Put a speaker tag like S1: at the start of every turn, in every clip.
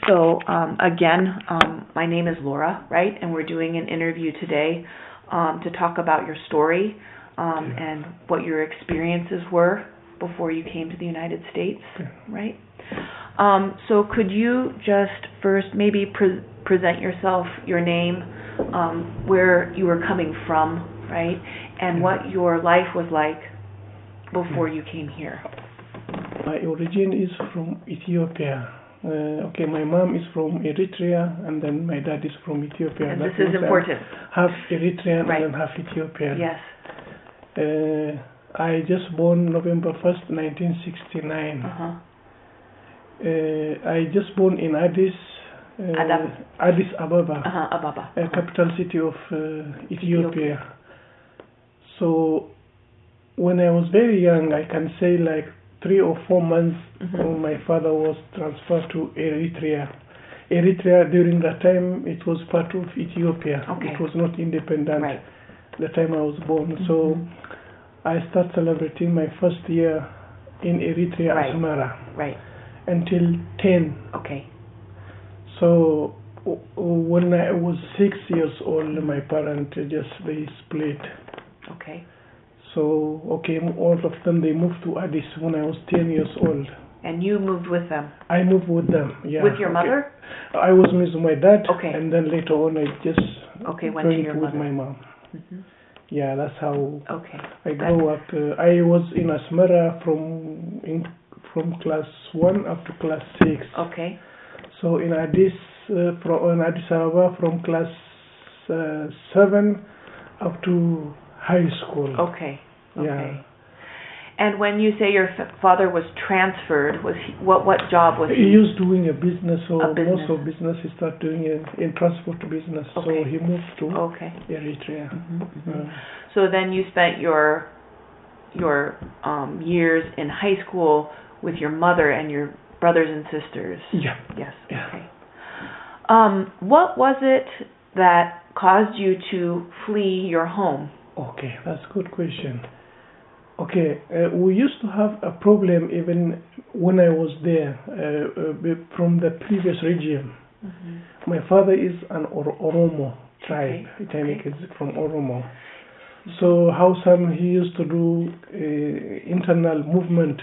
S1: So again, my name is Laura, right? And we're doing an interview today to talk about your story and what your experiences were before you came to the United States, right? So could you just first maybe present yourself, your name, where you were coming from, right? And what your life was like before you came here.
S2: My origin is from Ethiopia. My mom is from Eritrea, and then my dad is from Ethiopia.
S1: And this is important.
S2: Half Eritrean
S1: right.
S2: and half Ethiopian.
S1: Yes.
S2: I just born November 1st, 1969. I just born in Addis Ababa,
S1: Ababa.
S2: capital city of Ethiopia. So when I was very young, I can say like 3 or 4 months, my father was transferred to Eritrea. Eritrea during that time, it was part of Ethiopia.
S1: Okay.
S2: It was not independent
S1: right.
S2: the time I was born. So I started celebrating my first year in Eritrea,
S1: right.
S2: Asmara,
S1: right.
S2: until 10.
S1: Okay.
S2: So when I was 6 years old, my parents they split.
S1: Okay.
S2: So, all of them, they moved to Addis when I was 10 years old.
S1: And you moved with them?
S2: I moved with them, yeah.
S1: With your mother?
S2: I was with my dad,
S1: okay.
S2: and then later on I just
S1: went to your
S2: with
S1: mother.
S2: my mom. Yeah, that's how I
S1: That's
S2: grew up. I was in Asmara from class 1 up to class 6.
S1: Okay.
S2: So in Addis, in Addis Ababa from class 7 up to high school.
S1: Okay.
S2: Yeah.
S1: And when you say your father was transferred, was he, what job was he?
S2: He was doing a business, so
S1: business.
S2: most of business he started doing in transport business. So he moved to Eritrea.
S1: So then you spent your years in high school with your mother and your brothers and sisters.
S2: Yeah.
S1: Yes.
S2: Yeah.
S1: Okay. What was it that caused you to flee your home?
S2: Okay, that's a good question. Okay, we used to have a problem even when I was there from the previous regime. My father is an Oromo tribe. He is from Oromo. So he used to do internal movement.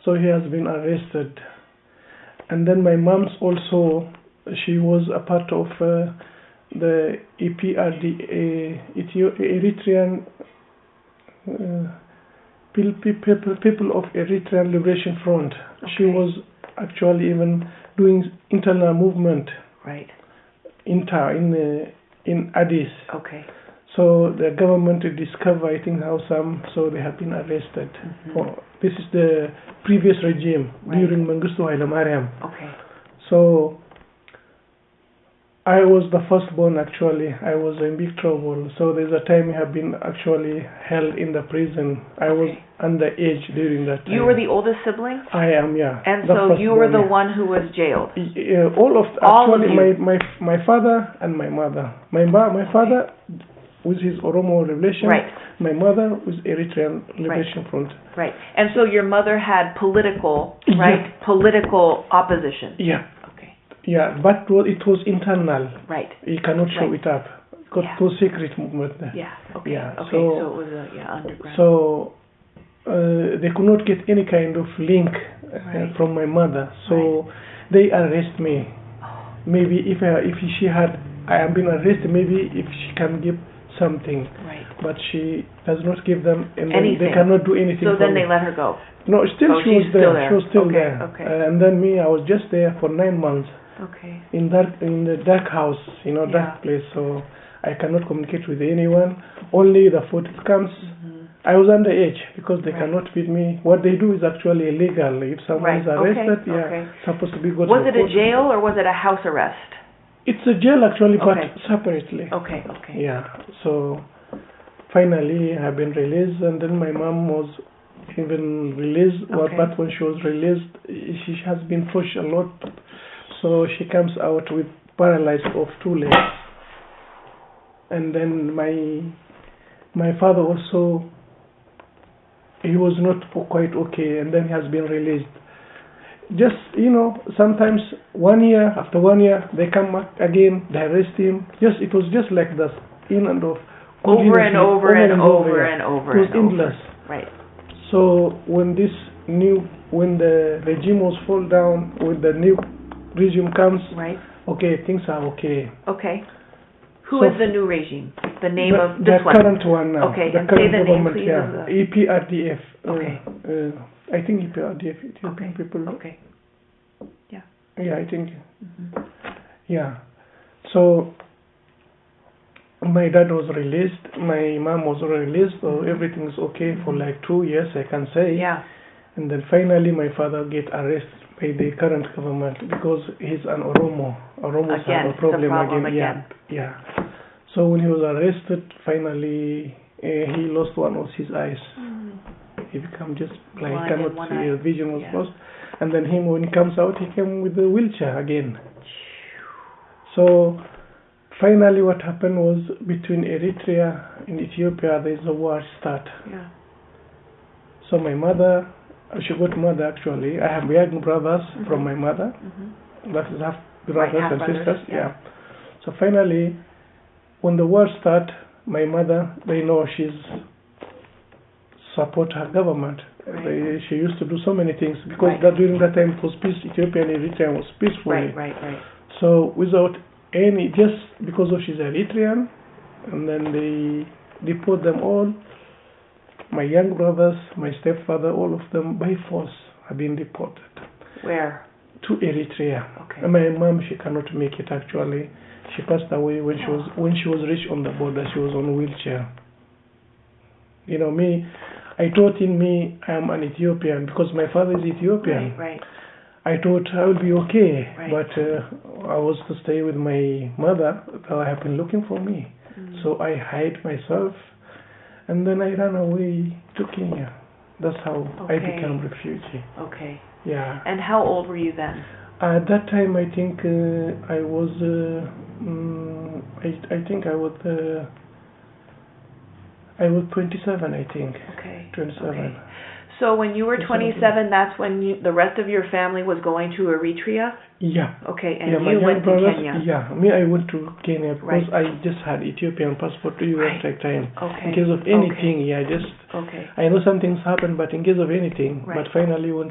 S2: So he has been arrested. And then my mom's also, she was a part of the Eritrean people of Eritrean Liberation Front. She was actually even doing internal movement.
S1: Right.
S2: In Addis.
S1: Okay.
S2: So the government discovered, I think, so they have been arrested. This is the previous regime during Mengistu Haile Mariam.
S1: Okay.
S2: So I was the firstborn actually. I was in big trouble. So there's a time I have been actually held in the prison. I was underage during that time.
S1: You were the oldest sibling?
S2: I am, yeah.
S1: And so you were the one who was jailed?
S2: All of you. My father and my mother. My father with his Oromo relation.
S1: Right.
S2: My mother with Eritrean Liberation Front.
S1: Right. And so your mother had political opposition.
S2: Yeah. Yeah, but it was internal.
S1: Right.
S2: You cannot show it up. It was secret movement there.
S1: Yeah. Okay.
S2: Yeah.
S1: So it was underground.
S2: So they could not get any kind of link from my mother. So they arrest me. Maybe if I have been arrested, maybe if she can give something.
S1: Right.
S2: But she does not give them
S1: anything.
S2: They cannot do anything.
S1: So then they let her go.
S2: No, she was there. She was still there.
S1: Okay.
S2: And then me, I was just there for 9 months.
S1: Okay.
S2: In the dark house, dark place, so I cannot communicate with anyone. Only the food comes. I was underage because they cannot feed me. What they do is actually illegal. If someone is arrested, supposed to be go to
S1: Was it a jail or was it a house arrest?
S2: It's a jail actually, but separately.
S1: Okay.
S2: Yeah. So finally, I've been released, and then my mom was even released. But when she was released, she has been pushed a lot. So she comes out with paralyzed of 2 legs. And then my father also, he was not quite okay, and then he has been released. just, sometimes 1 year, after 1 year, they come back again, they arrest him. It was just like this, in and off.
S1: Over and over and over
S2: yeah.
S1: and over
S2: It was
S1: and
S2: endless.
S1: over. Right.
S2: So when the regime was fall down, when the new regime comes,
S1: right.
S2: Okay, things are okay.
S1: Okay. Who is the new regime? The name of this
S2: the
S1: one?
S2: The current one now.
S1: Okay,
S2: the
S1: and
S2: current
S1: say the name,
S2: government,
S1: please.
S2: yeah. EPRDF.
S1: Okay.
S2: I think EPRDF, Ethiopian people.
S1: Okay. Yeah.
S2: Yeah, I think. Yeah. So my dad was released, my mom was released, so everything's okay for like 2 years, I can say.
S1: Yeah.
S2: And then finally my father get arrested by the current government because he's an Oromo. Oromos have a problem again. Yeah. So when he was arrested, finally he lost one of his eyes. He became just blind, cannot see, his vision was lost. And then when he comes out, he came with a wheelchair again. So finally what happened was between Eritrea and Ethiopia, there's a war start.
S1: Yeah. So
S2: my mother, she got mother actually. I have young brothers from my mother. That is half brothers and sisters. Yeah. So finally, when the war started, my mother, they know she's support her government.
S1: Right.
S2: She used to do so many things because during that time it was peace. Ethiopian-Eritrean was peaceful.
S1: Right.
S2: So without any, just because of she's Eritrean, and then they deport them all. My young brothers, my stepfather, all of them by force have been deported.
S1: Where?
S2: To Eritrea.
S1: Okay.
S2: And my mom, she cannot make it actually. She passed away when she was reached on the border. She was on a wheelchair. Me, I thought in me I am an Ethiopian because my father is Ethiopian.
S1: Right.
S2: I thought I would be okay,
S1: right.
S2: But I was to stay with my mother. They have been looking for me, so I hid myself, and then I ran away to Kenya. That's how I became a refugee.
S1: Okay.
S2: Yeah.
S1: And how old were you then?
S2: At that time, I think I was. I think I was 27. I think.
S1: Okay.
S2: 27.
S1: Okay. So when you were 27, that's when the rest of your family was going to Eritrea?
S2: Yeah.
S1: Okay, and you went to Kenya?
S2: Yeah, I went to Kenya because I just had Ethiopian passport to at that time.
S1: Okay.
S2: In case of anything,
S1: Okay.
S2: I know something's happened, but in case of anything. But finally, when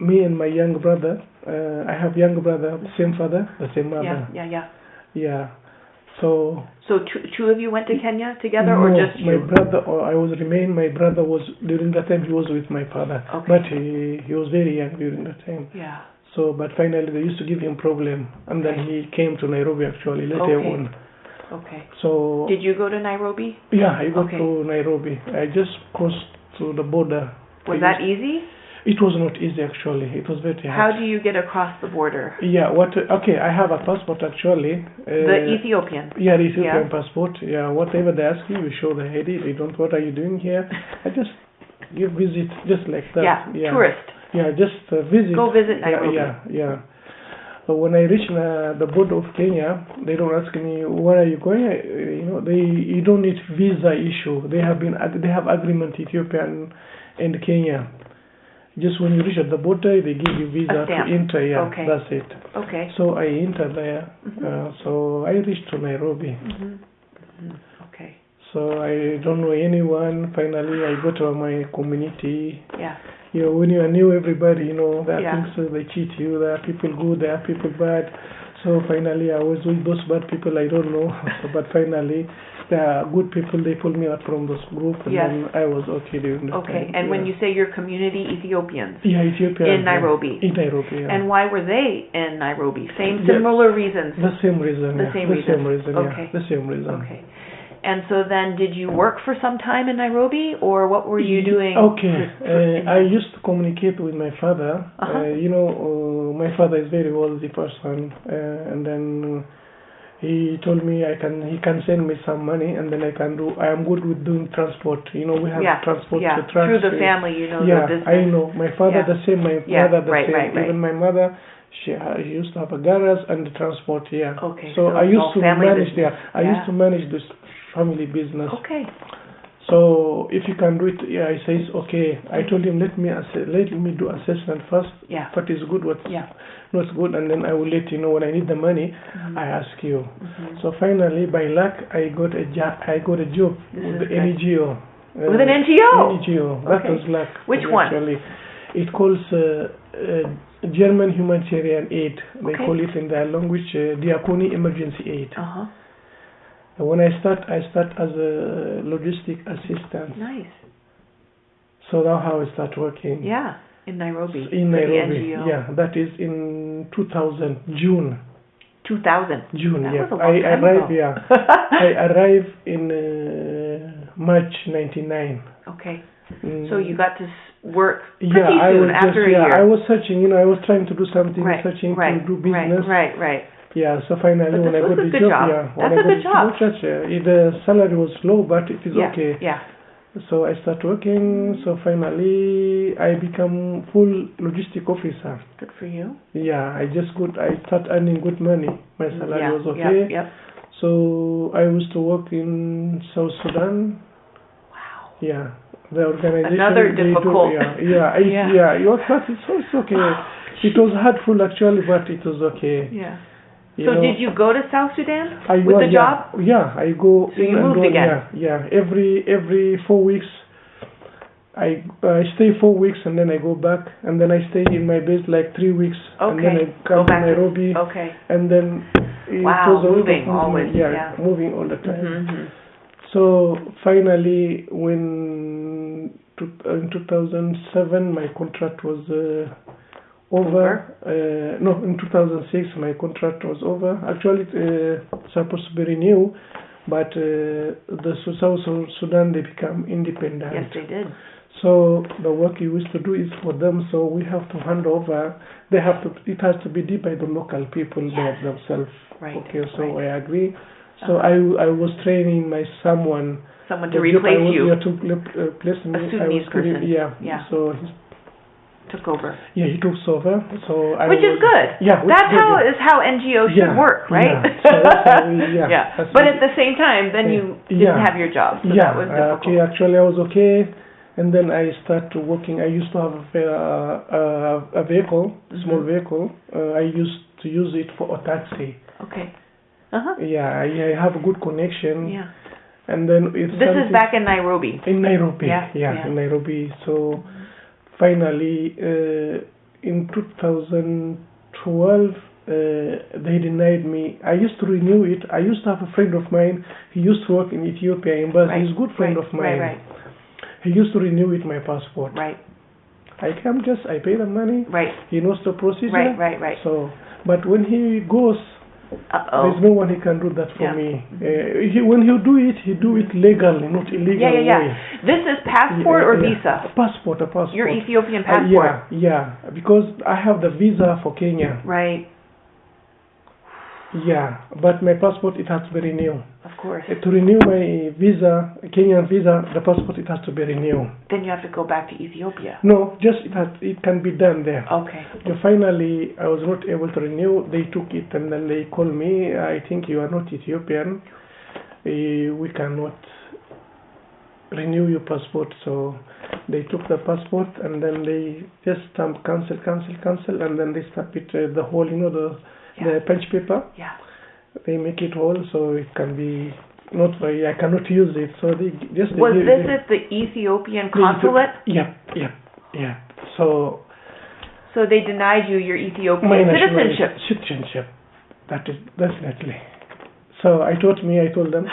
S2: me and my young brother, I have younger brother, the same father, the same mother. Yeah. So
S1: two of you went to Kenya together, or just you?
S2: My brother, my brother was, during that time he was with my father.
S1: Okay.
S2: But he was very young during that time.
S1: Yeah.
S2: So, but finally they used to give him problem, and then he came to Nairobi actually later on.
S1: Okay.
S2: So.
S1: Did you go to Nairobi?
S2: Yeah, I got to Nairobi. I just crossed through the border.
S1: Was that easy?
S2: It was not easy actually. It was very hard.
S1: How do you get across the border?
S2: Yeah, I have a passport actually.
S1: The Ethiopian?
S2: Yeah, the Ethiopian passport. Yeah, whatever they ask you show the ID. They don't, what are you doing here? I just give visit, just like that.
S1: Yeah, tourist.
S2: Yeah, just visit.
S1: Go visit Nairobi.
S2: Yeah. But when I reach the border of Kenya, they don't ask me, where are you going? You don't need visa issue. They have agreement, Ethiopia and Kenya. Just when you reach at the border, they give you visa to enter. Yeah, that's it.
S1: Okay.
S2: So I entered there. So I reached to Nairobi.
S1: Okay.
S2: So I don't know anyone. Finally, I go to my community.
S1: Yeah.
S2: When you knew everybody, there are things they cheat you. There are people good. There are people bad. So finally, I was with those bad people I don't know. But finally, there are good people. They pulled me out from this group, and then I was okay during that time.
S1: And when you say your community, Ethiopians?
S2: Yeah, Ethiopians.
S1: In Nairobi?
S2: In Nairobi, yeah.
S1: And why were they in Nairobi? Similar reasons?
S2: The same reason,
S1: The same reason,
S2: yeah. The same reason.
S1: Okay. And so then, did you work for some time in Nairobi, or what were you doing?
S2: Okay, I used to communicate with my father. My father is a very wealthy person, and then he told me he can send me some money, and then I am good with doing transport. We have transport.
S1: Through the family, the business.
S2: I know. My father the same, my mother the same.
S1: Right.
S2: Even my mother, she used to have a garage and the transport here.
S1: Okay.
S2: So I used to manage
S1: business.
S2: I used to manage this family business.
S1: Okay.
S2: So if you can do it, yeah, he says, okay. I told him, let me do assessment first.
S1: Yeah.
S2: What is good, what's
S1: Yeah.
S2: not good, and then I will let you know when I need the money. I ask you. So finally, by luck, I got a job. With the NGO.
S1: With an NGO.
S2: NGO. That
S1: Okay.
S2: was luck.
S1: Which one?
S2: Actually, it calls German Humanitarian Aid. They
S1: Okay.
S2: call it in their language Diakoni Emergency Aid. When I start as a logistic assistant.
S1: Nice.
S2: So that's how I start working.
S1: Yeah, in Nairobi.
S2: In
S1: for
S2: Nairobi.
S1: the NGO.
S2: Yeah, that is in 2000, June.
S1: 2000.
S2: June,
S1: That
S2: yeah.
S1: was a long time
S2: arrived,
S1: ago.
S2: yeah. I arrived in March 99.
S1: Okay. So you got to work pretty
S2: I
S1: soon
S2: was
S1: after a year.
S2: I was searching, I was trying to do something, searching to do business.
S1: Right.
S2: Yeah, so finally
S1: But
S2: when I got the job,
S1: That's a good job.
S2: The salary was low, but it is okay.
S1: Yeah.
S2: So I start working, so finally I become full logistic officer.
S1: Good for you.
S2: Yeah, I start earning good money. My salary was okay.
S1: Yep.
S2: So I used to work in South Sudan.
S1: Wow.
S2: Yeah, the organization.
S1: Another difficult.
S2: But it's okay. It was hardful actually, but it was okay.
S1: Yeah. So did you go to South Sudan
S2: with
S1: the job?
S2: Yeah, I go.
S1: So you moved again?
S2: Yeah. Every 4 weeks, I stay 4 weeks and then I go back, and then I stay in my base like 3 weeks, and then I come to Nairobi. And then it was a
S1: moving always.
S2: Moving all the time. So finally, in 2007, my contract was over. No, in 2006 my contract was over. Actually, it's supposed to be renewed, but the South Sudan, they become independent.
S1: Yes, they did.
S2: So the work you used to do is for them. So we have to hand over. It has to be done by the local people by themselves.
S1: Right.
S2: Okay. So I agree. So I was training someone
S1: to replace you.
S2: To replace me.
S1: A Sudanese person.
S2: Yeah. So he
S1: took over.
S2: Yeah, he took over. So
S1: which is good.
S2: Yeah,
S1: that's how NGOs should work, right?
S2: Yeah. So that's how we,
S1: But at the same time, then you didn't have your job. So that was difficult.
S2: Okay, actually I was okay. And then I started working. I used to have a vehicle, small vehicle. I used to use it for a taxi.
S1: Okay.
S2: Yeah, I have a good connection.
S1: Yeah.
S2: And then this
S1: is back in Nairobi.
S2: In Nairobi. Yeah. In Nairobi. So finally, in 2012, they denied me. I used to renew it. I used to have a friend of mine. He used to work in Ethiopia embassy. He's a good friend of mine.
S1: Right.
S2: He used to renew it my passport.
S1: Right.
S2: I pay the money.
S1: Right.
S2: He knows the procedure.
S1: Right.
S2: So, but when he goes, there's no one who can do that for me. When he do it legally, not illegal way.
S1: This is passport or visa?
S2: A passport.
S1: Your Ethiopian passport?
S2: Yeah, because I have the visa for Kenya.
S1: Right.
S2: Yeah, but my passport, it has to be renewed.
S1: Of course.
S2: To renew my visa, Kenyan visa, the passport, it has to be renewed.
S1: Then you have to go back to Ethiopia.
S2: No, it can be done there.
S1: Okay.
S2: Finally, I was not able to renew. They took it and then they called me. I think you are not Ethiopian. We cannot renew your passport. So they took the passport and then they just stamped cancel, and then they stamp it the whole, the punch paper.
S1: Yeah.
S2: They make it whole, so it can be I cannot use it. So they just.
S1: Was this at the Ethiopian consulate?
S2: Yeah. So
S1: they denied you your Ethiopian
S2: citizenship. That is definitely. So I told them,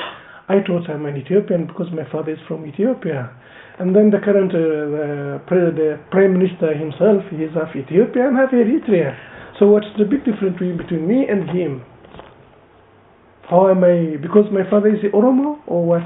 S2: I thought I'm an Ethiopian because my father is from Ethiopia. And then the current the Prime Minister himself, he is half Ethiopian, half Eritrea. So what's the big difference between me and him? How am I? Because my father is Oromo or what?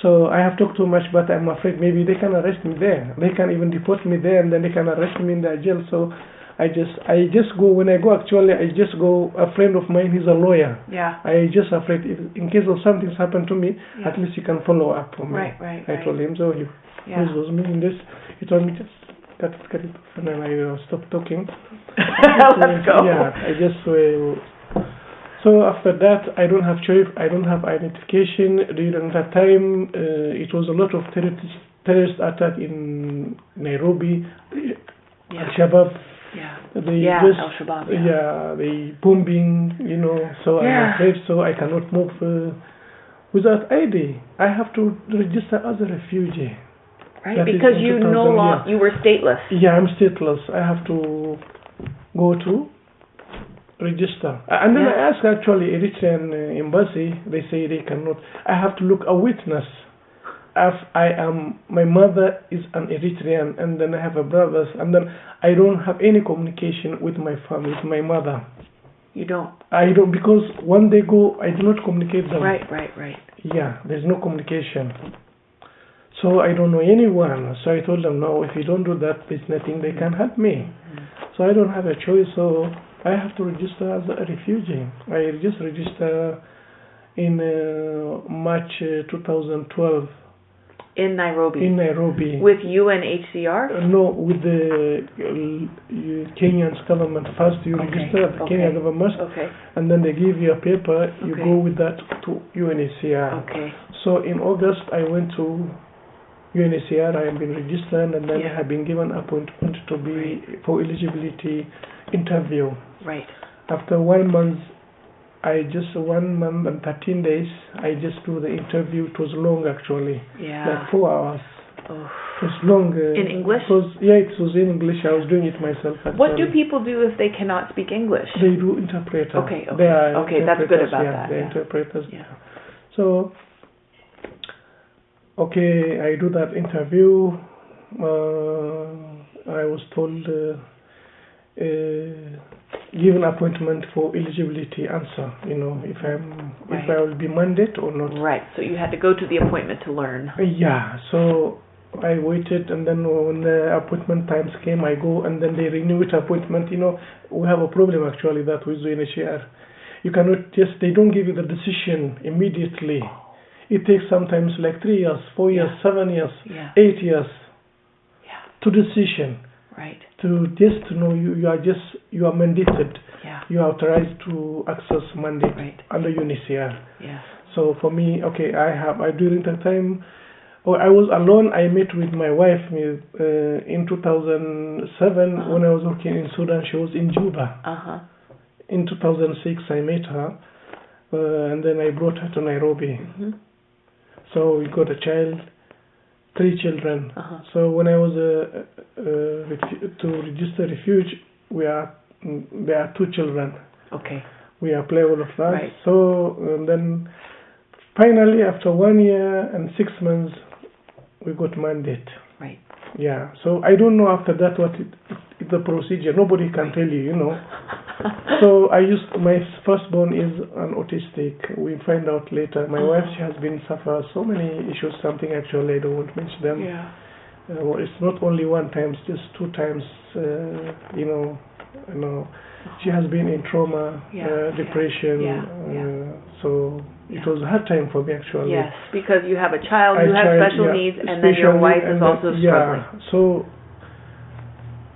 S2: So I have talked too much, but I'm afraid maybe they can arrest me there. They can even deport me there, and then they can arrest me in their jail. So I just go. When I go, actually, I just go. A friend of mine, he's a lawyer.
S1: Yeah.
S2: I just afraid in case of something's happened to me, at least he can follow up for me.
S1: Right.
S2: I told him so. He was me in this. He told me just cut it off, and then I stopped talking.
S1: Let's go.
S2: Yeah, I just. So after that, I don't have choice. I don't have identification. During that time, it was a lot of terrorist attack in Nairobi. Al-Shabaab. They just,
S1: Al-Shabaab.
S2: They bombing. So I'm afraid. So I cannot move without ID. I have to register as a refugee.
S1: Right, because you you were stateless.
S2: Yeah, I'm stateless. I have to go to register. And then I asked actually Eritrean embassy. They say they cannot. I have to look a witness. If my mother is an Eritrean, and then I have a brother, and then I don't have any communication with my family, with my mother.
S1: You don't?
S2: I don't, because when they go, I do not communicate them.
S1: Right.
S2: Yeah, there's no communication. So I don't know anyone. So I told them, no, if you don't do that, there's nothing they can help me. So I don't have a choice. So I have to register as a refugee. I just registered in March 2012.
S1: In Nairobi?
S2: In Nairobi.
S1: With UNHCR?
S2: No, with the Kenyan government. First you register at the Kenyan government, and then they give you a paper, you go with that to UNHCR. So in August I went to UNHCR, I have been registered, and then I have been given appointment to be for eligibility interview.
S1: Right.
S2: After 1 month, 1 month and 13 days, I just do the interview. It was long actually, like 4 hours.
S1: Oh.
S2: It was long.
S1: In English?
S2: It was in English. I was doing it myself actually.
S1: What do people do if they cannot speak English?
S2: They do interpreter.
S1: Okay, that's good about that.
S2: They're interpreters. So, I do that interview. I was told given appointment for eligibility answer. If I will be mandate or not. Right.
S1: So you had to go to the appointment to learn.
S2: Yeah. So I waited, and then when the appointment times came, I go, and then they renew it appointment. We have a problem actually that with UNHCR. You cannot just, they don't give you the decision immediately. It takes sometimes like 3 years, 4 years, 7 years, 8 years to decision.
S1: Right.
S2: To know you are mandated. You are authorized to access mandate under UNHCR. So for me, during that time, I was alone. I met with my wife in 2007 when I was working in Sudan. She was in Juba. In 2006, I met her, and then I brought her to Nairobi. So we got a child. 3 children. So when I was to register refuge, there are 2 children. We apply all of that. So then finally, after 1 year and 6 months, we got mandate. Yeah. So I don't know after that what is the procedure. Nobody can tell you. So my firstborn is an autistic. We find out later. My wife, she has been suffer so many issues. Something actually I don't want to mention them. It's not only 1 time, it's just 2 times. She has been in trauma, depression. So it was a hard time for me actually.
S1: Yes, because you have a child who has special needs, and then your wife is also struggling.
S2: So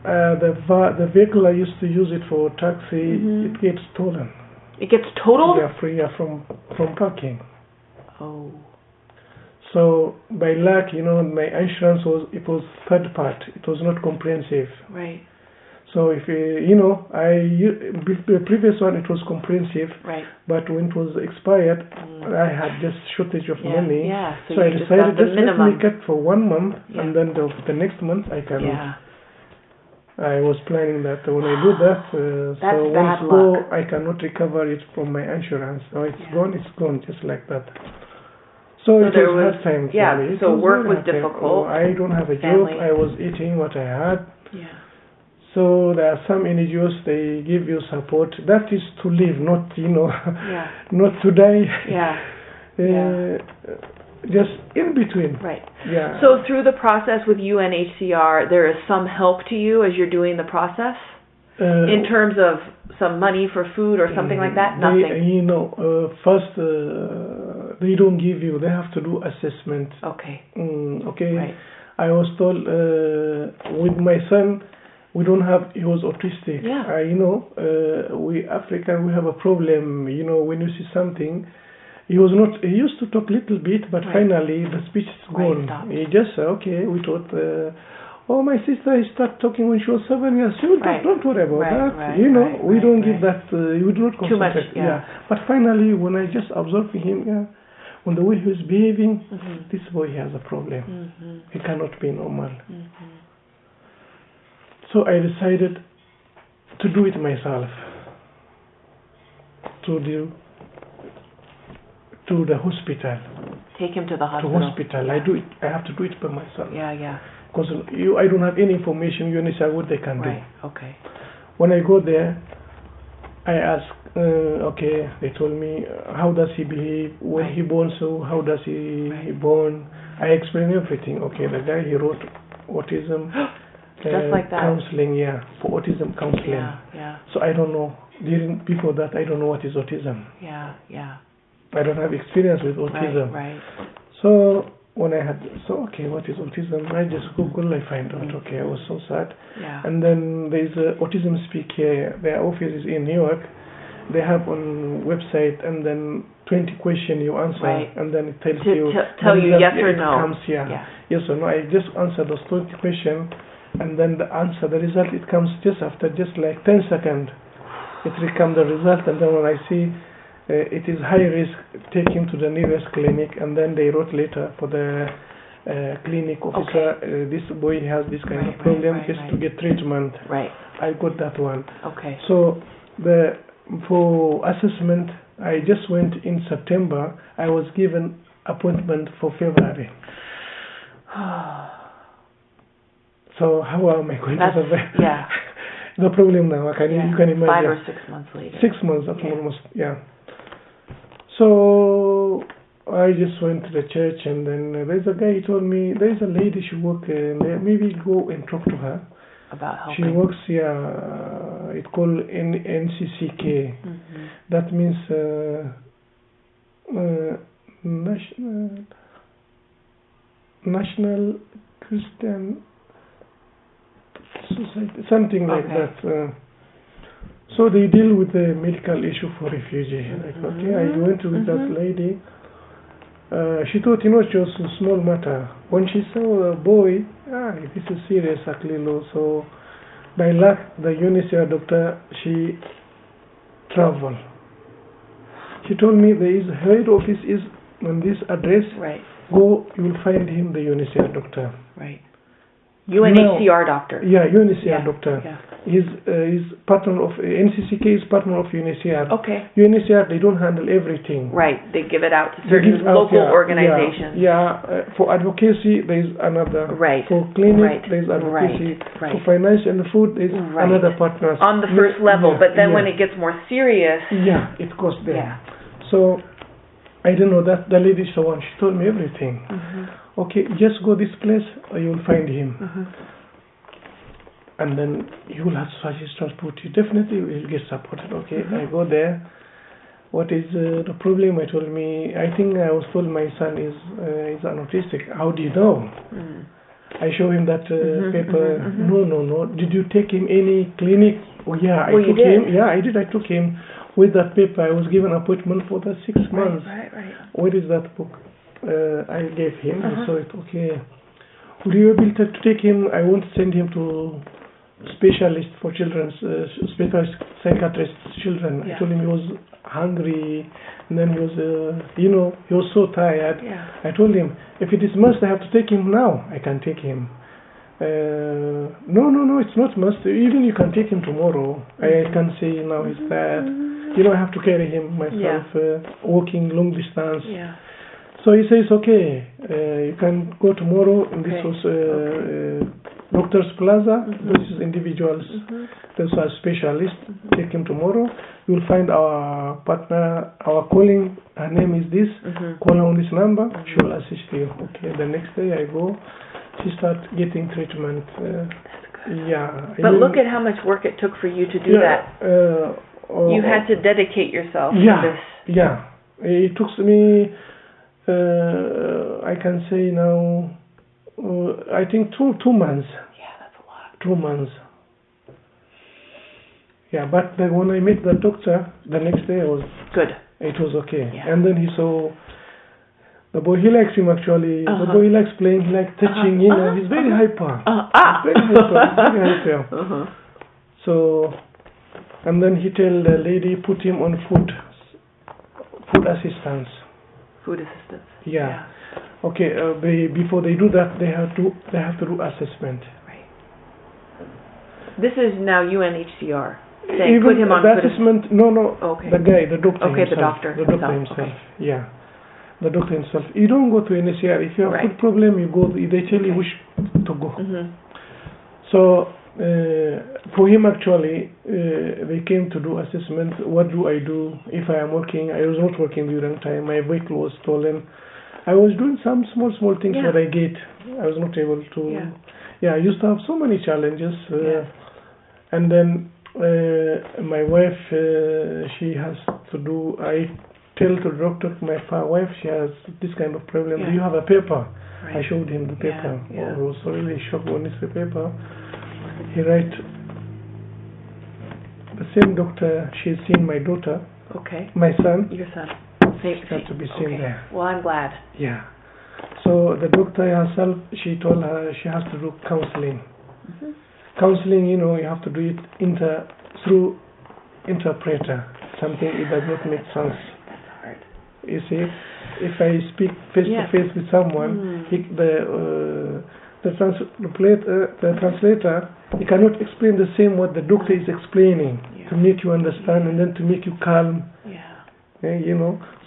S2: the vehicle I used to use it for taxi, it gets stolen.
S1: It gets totaled?
S2: From parking.
S1: Oh.
S2: So by luck, my insurance was third part. It was not comprehensive.
S1: Right.
S2: So if the previous one, it was comprehensive. But when it was expired, I had just shortage of money. So I decided let me cut for 1 month, and then the next month I can. I was planning that when I do that, so once I cannot recover it from my insurance. So it's gone just like that. So it was hard time for me.
S1: So work was difficult.
S2: I don't have a job. I was eating what I had. So there are some NGOs, they give you support. That is to live, not not to die. Just in between.
S1: So through the process with UNHCR, there is some help to you as you're doing the process? In terms of some money for food or something like that? Nothing?
S2: First, they don't give you. They have to do assessment.
S1: Okay.
S2: I was told with my son, we don't have, he was autistic.
S1: Yeah.
S2: We African, we have a problem, when you see something. He used to talk little bit, but finally the speech is gone. He just said, okay, we thought, my sister started talking when she was 7 years old. Don't worry about that. We don't give that, we do not concentrate.
S1: Too much,
S2: But finally, when I just observed him, on the way he was behaving, this boy has a problem. He cannot be normal. So I decided to do it myself, to the hospital.
S1: Take him to the hospital.
S2: To hospital. Yeah. I have to do it by myself.
S1: Yeah.
S2: Because I don't have any information. You understand what they can do.
S1: Okay.
S2: When I go there, I ask. They told me how does he behave when he born. So how does he born? I explain everything. Okay, the guy he wrote autism.
S1: Just like that.
S2: Counseling, for autism counseling.
S1: Yeah.
S2: So I don't know. Before that, I don't know what is autism.
S1: Yeah.
S2: I don't have experience with autism.
S1: Right.
S2: So when what is autism? I just Google, I find out. Okay, I was so sad.
S1: Yeah.
S2: And then there's Autism Speak here. Their office is in New York. They have on website, and then 20 questions you answer, and then it tells you
S1: tell you yes or no.
S2: Comes yes or no. I just answer those 20 questions, and then the result, it comes just after like 10 seconds. It will come the result, and then when I see it is high risk, take him to the nearest clinic, and then they wrote later for the clinic officer, this boy has this kind of problem, just to get treatment. I got that one.
S1: Okay.
S2: So for assessment, I just went in September. I was given appointment for February. So how am I going to survive?
S1: Yeah.
S2: No problem now. You can imagine.
S1: 5 or 6 months later.
S2: 6 months, almost. So I just went to the church, and then there's a guy. He told me there's a lady she works there. Maybe go and talk to her.
S1: About helping.
S2: She works here. It's called NCCK. That means National Christian Society, something like that. So they deal with the medical issue for refugees. I went with that lady. She thought, it was a small matter. When she saw a boy, this is serious, actually. So by luck, the UNHCR doctor, she traveled. She told me her head office is on this address. Go, you will find him, the UNHCR doctor.
S1: UNHCR doctor.
S2: Yeah, UNHCR doctor. He's partner of NCCK is partner of UNHCR.
S1: Okay.
S2: UNHCR, they don't handle everything.
S1: They give it out to certain local organizations.
S2: For advocacy, there's another. For clinic, there's advocacy. For finance and food, there's another partner.
S1: On the first level, but then when it gets more serious.
S2: It goes there. So I didn't know that the lady saw one. She told me everything. Okay, just go this place, you'll find him. And then you will have such transport. You definitely will get supported. Okay, I go there. What is the problem? I told me, I think I was told my son is an autistic. How do you know? I show him that paper. No. Did you take him any clinic? I took him. Yeah, I did. I took him with that paper. I was given appointment for the 6 months. Where is that book? I gave him. I saw it. Okay. Would you be able to take him? I won't send him to specialist for children, specialist psychiatrist children. I told him he was hungry, and then he was, he was so tired. I told him, if it is must, I have to take him now. I can take him. No, it's not must. Even you can take him tomorrow. I can say now he's tired. I have to carry him myself, walking long distance. So he says, okay, you can go tomorrow. And this was Doctor's Plaza. This is individuals. Those are specialists. Take him tomorrow. You will find our partner, our calling. Her name is this. Call her on this number. She will assist you. Okay. The next day I go. She starts getting treatment.
S1: But look at how much work it took for you to do that. You had to dedicate yourself to this.
S2: It took me. I can say now, I think two months.
S1: That's a lot.
S2: 2 months. Yeah, but then when I met the doctor, the next day
S1: Good.
S2: it was okay.
S1: Yeah.
S2: And then he saw the boy. He likes him actually. The boy, he likes playing. He likes touching. He's very hyper. Very hyper. So, and then he tell the lady put him on food assistance.
S1: Food assistance.
S2: Yeah. Okay. Before they do that, they have to do assessment.
S1: Right. This is now UNHCR saying put him on
S2: the assessment. No.
S1: Okay.
S2: The guy, the doctor.
S1: Okay,
S2: himself.
S1: the
S2: doctor himself. Okay. Yeah. The doctor himself. You don't go to UNHCR. If you have food problem, you go. They tell you which to go. So for him actually, they came to do assessment. What do I do if I am working? I was not working during time. My vehicle was stolen. I was doing some small things that I get. I was not able to. I used to have so many challenges. And then my wife, she has to do. I tell to the doctor, my wife, she has this kind of problem. Do you have a paper? I showed him the paper. He was really shocked when he saw the paper. He write, the same doctor, she's seen my daughter. Okay. My son. Your son. She got to be seen there.
S1: Well, I'm glad.
S2: Yeah. So the doctor herself, she told her she has to do counseling. Counseling, you have to do it through interpreter. Something it does not make sense.
S1: That's hard.
S2: You see, if I speak face to face with someone, the translator, he cannot explain the same what the doctor is explaining to make you understand and then to make you calm.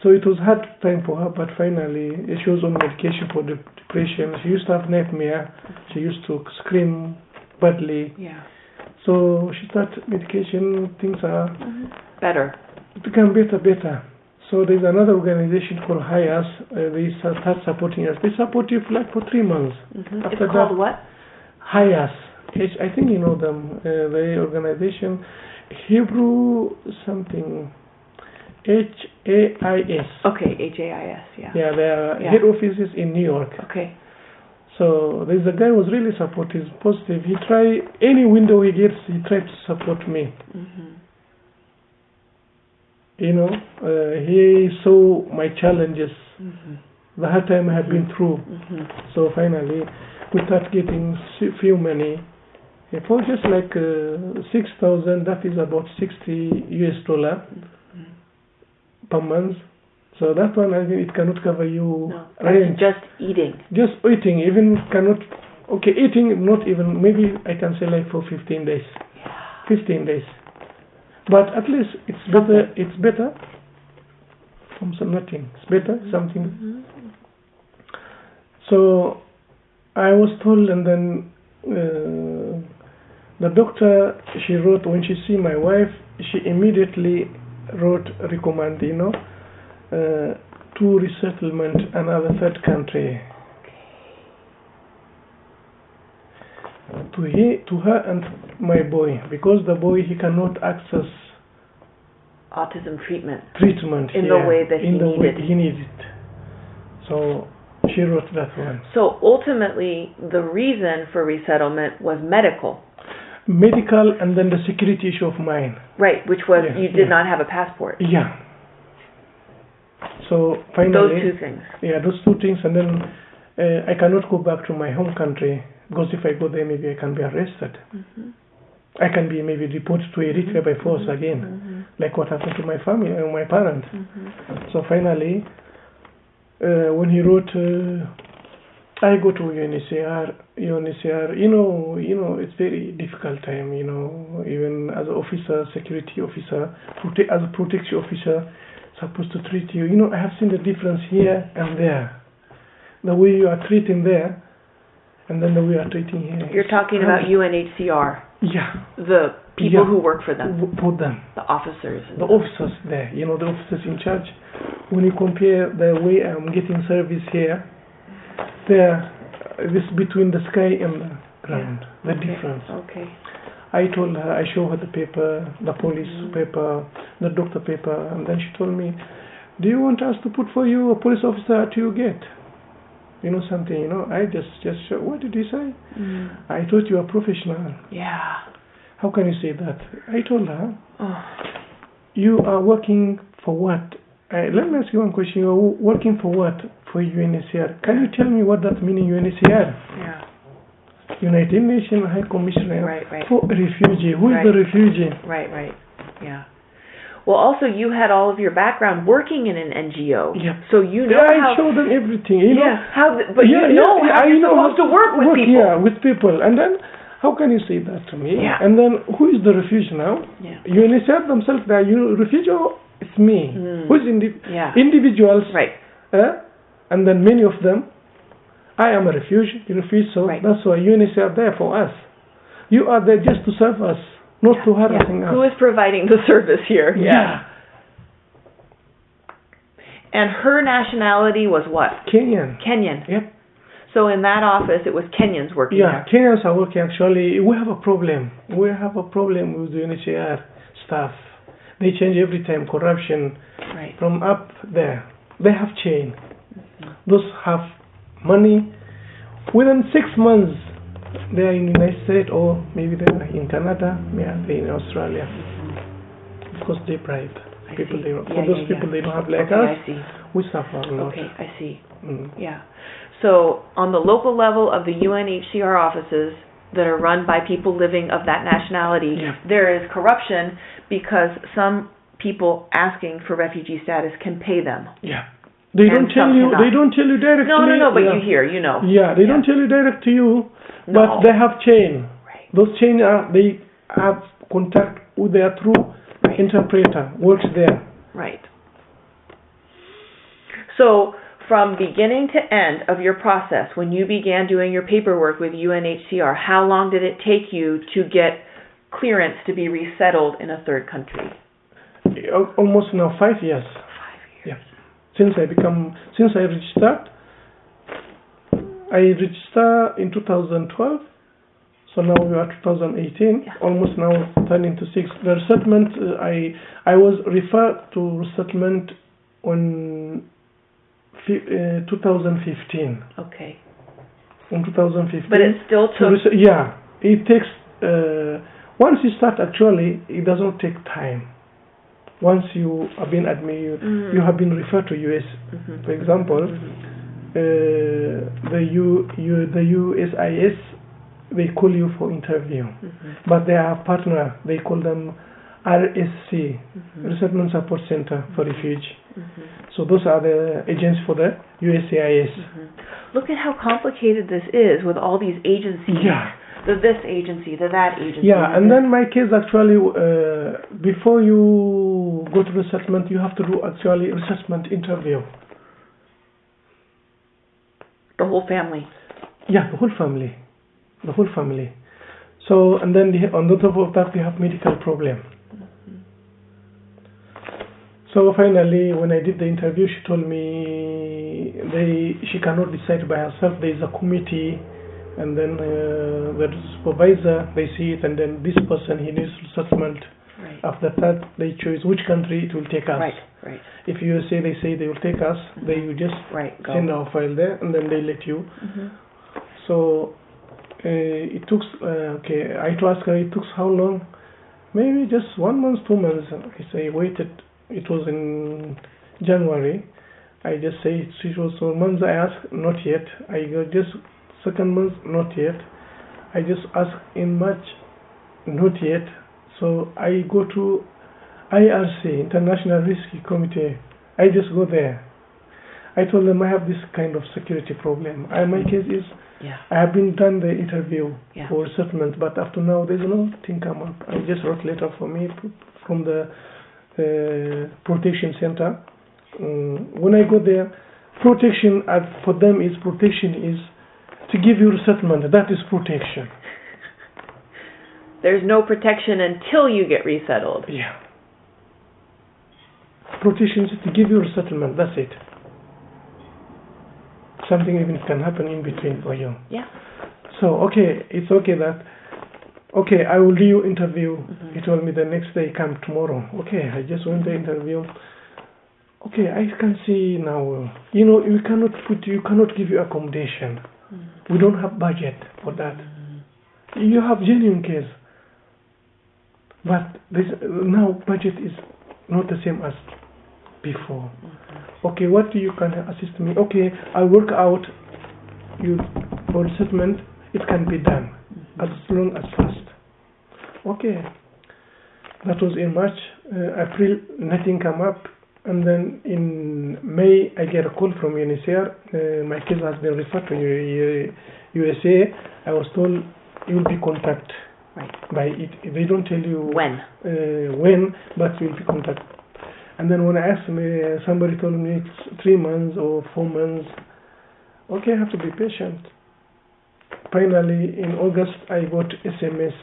S2: So it was hard time for her, but finally she was on medication for depression. She used to have nightmare. She used to scream badly. So she started medication. Things are
S1: better.
S2: It became better. So there's another organization called HIAS. They start supporting us. They support you for 3 months.
S1: After it's called what?
S2: HIAS. I think you know them. The organization, Hebrew something. HAIS.
S1: Okay, HAIS. Yeah.
S2: Yeah, their head office is in New York.
S1: Okay.
S2: So there's a guy who was really supportive, positive. He try any window he gets. He tried to support me. He saw my challenges, the hard time I had been through. So finally, we start getting few money. For just like 6,000, that is about $60 per month. So that one, I think it cannot cover you.
S1: No, rent. Just eating.
S2: Just eating, even cannot. Okay, eating, not even. Maybe I can say like for 15 days. 15 days. But at least it's better. It's better from some nothing. It's better something. So I was told, and then the doctor, she wrote, when she see my wife, she immediately wrote recommend, to resettlement another third country. To her and my boy, because the boy, he cannot access
S1: autism treatment
S2: in
S1: the way that
S2: he needed. So she wrote that one.
S1: So ultimately, the reason for resettlement was medical,
S2: and then the security issue of mine.
S1: Right, which was you did not have a passport.
S2: Yeah. So finally,
S1: those two things.
S2: Yeah, those two things, and then I cannot go back to my home country. Because if I go there, maybe I can be arrested. I can be maybe deported to Eritrea by force again, like what happened to my family and my parents. So finally, when he wrote, I go to UNHCR, it's very difficult time, even as an officer, security officer, as a protection officer, supposed to treat you. I have seen the difference here and there. The way you are treating there, and then we are treating here.
S1: You're talking about UNHCR.
S2: Yeah.
S1: The people who work for them.
S2: For them.
S1: The officers.
S2: The officers there. The officers in charge. When you compare the way I'm getting service here, this between the sky and the ground. The difference.
S1: Okay.
S2: I told her, I showed her the paper, the police paper, the doctor paper, and then she told me, do you want us to put for you a police officer till you get? Something, I just what did you say? I thought you were professional.
S1: Yeah.
S2: how can you say that? I told her,
S1: Oh.
S2: you are working for what? Let me ask you one question. You are working for what? For UNHCR. Can you tell me what that means, UNHCR?
S1: Yeah.
S2: United Nations High Commissioner
S1: Right.
S2: for Refugee. Who is the refugee?
S1: Right. Yeah. Well, also you had all of your background working in an NGO, so you know how.
S2: I show them everything. You know.
S1: How you're supposed to work with people.
S2: Yeah, with people, and then how can you say that to me?
S1: Yeah.
S2: And then who is the refugee now?
S1: Yeah.
S2: UNHCR themselves, they are refugee. It's me. Who's individuals?
S1: Right.
S2: And then many of them, I am a refugee. So that's why UNHCR are there for us. You are there just to serve us, not to harassing us.
S1: Who is providing the service here? Yeah. And her nationality was what?
S2: Kenyan.
S1: Yep. So in that office, it was Kenyans working there.
S2: Kenyans are working. Actually, we have a problem. We have a problem with the UNHCR staff. They change every time. Corruption from up there. They have changed. Those have money. Within 6 months, they are in the United States, or maybe they are in Canada, they're in Australia, because they bribe people. For those people, they don't have like us.
S1: I see.
S2: We suffer a lot.
S1: Okay, I see. Yeah. So on the local level of the UNHCR offices that are run by people living of that nationality, there is corruption because some people asking for refugee status can pay them.
S2: Yeah. They don't tell you. They don't tell you directly.
S1: No. But you hear, you know.
S2: Yeah, they don't tell you direct to you, but they have chain.
S1: Right.
S2: Those chain they have contact with their true interpreter works there.
S1: Right. So from beginning to end of your process, when you began doing your paperwork with UNHCR, how long did it take you to get clearance to be resettled in a third country?
S2: Almost now 5 years. 5 years. Yeah. Since I registered in 2012, so now we are 2018, almost now turning to 6. The resettlement, I was referred to resettlement on 2015.
S1: Okay.
S2: In 2015.
S1: But it still took...
S2: it takes, once you start actually, it doesn't take time. Once you have been admitted, you have been referred to US. For example, the USIS, they call you for interview, but they are partner. They call them RSC, Resettlement Support Center for Refugees. So those are the agents for the USCIS.
S1: Look at how complicated this is with all these agencies.
S2: Yeah.
S1: This agency, that agency.
S2: Yeah, and then my case actually, before you go to resettlement, you have to do actually resettlement interview.
S1: The whole family.
S2: Yeah, the whole family. The whole family. So, and then on the top of that, we have medical problem. So finally, when I did the interview, she told me she cannot decide by herself. There is a committee, and then the supervisor, they see it, and then this person, he needs resettlement. After that, they choose which country it will take us.
S1: Right.
S2: If USA, they say they will take us, they will just send our file there, and then they let you. So it took, I to ask her, it took how long? Maybe just 1 month, 2 months. I waited. It was in January. I just say it was 1 month. I asked, not yet. I got just 2nd month, not yet. I just asked in March, not yet. So I go to IRC, International Rescue Committee. I just go there. I told them I have this kind of security problem. My case is, I have been done the interview for resettlement, but up to now there's nothing come up. I just wrote letter for me from the protection center. When I go there, protection for them is to give you resettlement. That is protection.
S1: There's no protection until you get resettled.
S2: Yeah. Protection is to give you resettlement. That's it. Something even can happen in between for you.
S1: Yeah.
S2: So, it's okay that, I will do your interview. He told me the next day, come tomorrow. I just went to the interview. I can see now, you cannot give you accommodation. We don't have budget for that. You have genuine case. But this now budget is not the same as before. Okay, what do you can assist me? Okay, I'll work out you for settlement. It can be done as long as fast. Okay, that was in March. April, nothing come up, and then in May I get a call from UNHCR. My case has been referred to USA. I was told you will be contacted.
S1: Right.
S2: By it, they don't tell you
S1: when,
S2: but you'll be contacted. And then when I asked me, somebody told me it's 3 months or 4 months. Okay, I have to be patient. Finally, in August, I got SMS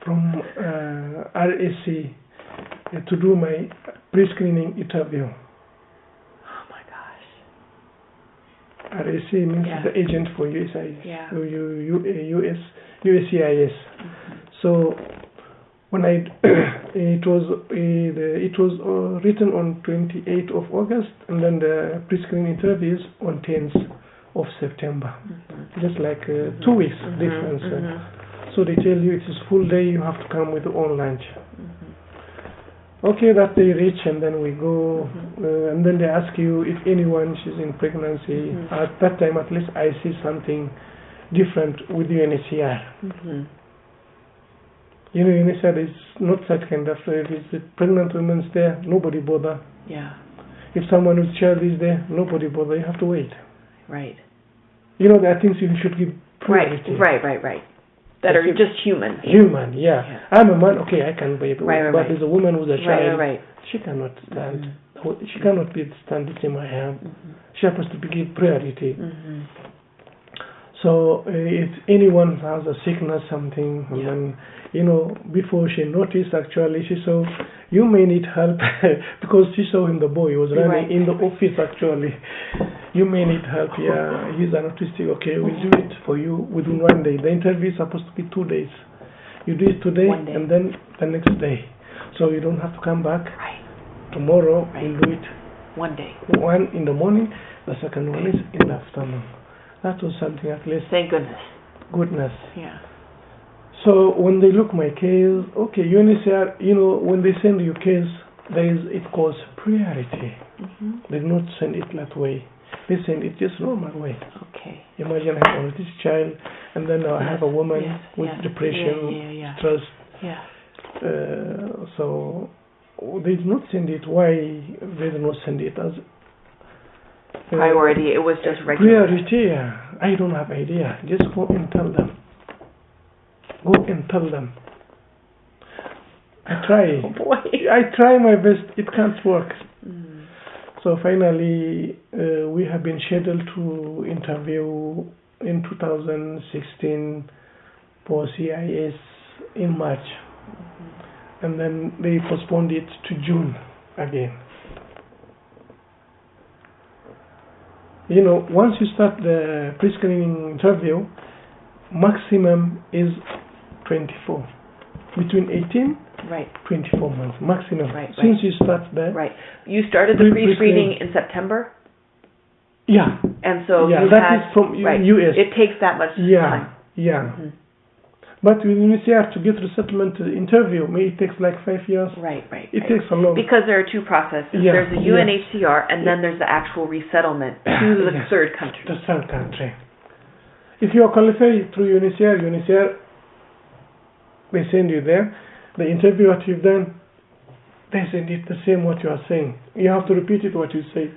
S2: from RAC to do my pre-screening interview.
S1: Oh my gosh.
S2: RAC means the agent for USCIS.
S1: Yeah.
S2: USCIS. So when it was written on 28th of August, and then the pre-screening interviews on 10th of September. Just like 2 weeks difference. So they tell you it is full day, you have to come with your own lunch. Okay, that day reach, and then we go, and then they ask you if anyone is in pregnancy. At that time, at least I see something different with UNHCR. You know, UNHCR is not such kind of, if it's pregnant women's there, nobody bother.
S1: Yeah.
S2: If someone with child is there, nobody bother, you have to wait.
S1: Right.
S2: You know, there are things you should give priority.
S1: Right. That are just human.
S2: Human, yeah. I'm a man, okay, I can wait.
S1: Right.
S2: But there's a woman with a child,
S1: Right.
S2: she cannot stand. She cannot stand the same I am. She has to be give priority. So if anyone has a sickness, something, and then, you know, before she noticed, actually, she saw, you may need help, because she saw him, the boy was running in the office, actually. You may need help, he's an autistic, okay, we'll do it for you within 1 day. The interview is supposed to be 2 days. You do it today, and then the next day. So you don't have to come back. Tomorrow, we'll do it
S1: 1 day.
S2: One in the morning, the second one is in the afternoon. That was something at least.
S1: Thank goodness.
S2: Goodness.
S1: Yeah.
S2: So when they look my case, okay, UNHCR, you know, when they send you case, it calls priority. They do not send it that way. They send it just normal way.
S1: Okay.
S2: Imagine I have this child, and then I have a woman with depression, stress. So they do not send it. Why they do not send it as
S1: priority? It was just regular.
S2: Priority, I don't have idea. Just go and tell them. Go and tell them. I try.
S1: Oh boy.
S2: I try my best. It can't work. So finally, we have been scheduled to interview in 2016 for CIS in March. And then they postponed it to June again. You know, once you start the pre-screening interview, maximum is 24. Between 18 24 months, maximum. Since you start there.
S1: You started the pre-screening in September?
S2: Yeah.
S1: And so you
S2: that is from US.
S1: It takes that much time.
S2: But with UNHCR to get resettlement interview, it takes like 5 years. It takes a long.
S1: Because there are two processes. There's the UNHCR, and then there's the actual resettlement to the third country.
S2: The third country. If you are qualified through UNHCR, they send you there. The interview what you've done, they send it the same what you are saying. You have to repeat it what you say.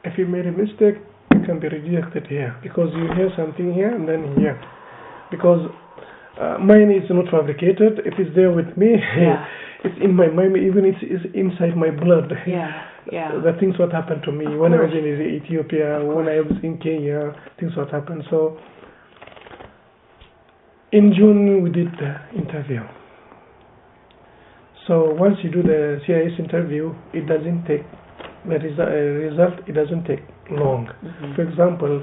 S2: If you made a mistake, you can be rejected here because you hear something here and then here. Because mine is not fabricated. It is there with me. It's in my mind. Even it's inside my blood. The things what happened to me when I was in Ethiopia, when I was in Kenya, things what happened. So in June we did the interview. So once you do the CIS interview, it doesn't take the result. It doesn't take long. For example,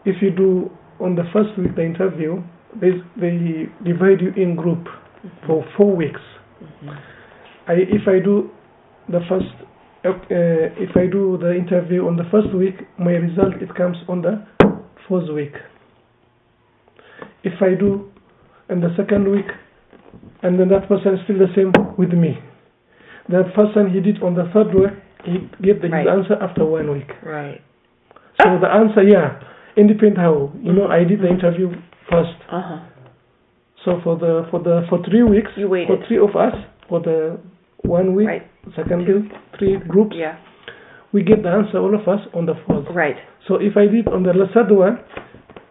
S2: if you do on the first week the interview, they divide you in group for 4 weeks. If I do the interview on the first week, my result it comes on the 4th week. If I do in the second week, And then that person is still the same with me. That person, he did on the third week, he gave his answer after 1 week.
S1: Right.
S2: So the answer, independent how, I did the interview first. So for 3 weeks, for 3 of us, for the 1 week, second week, 3 groups, we get the answer, all of us, on the fourth.
S1: Right.
S2: So if I did on the third one,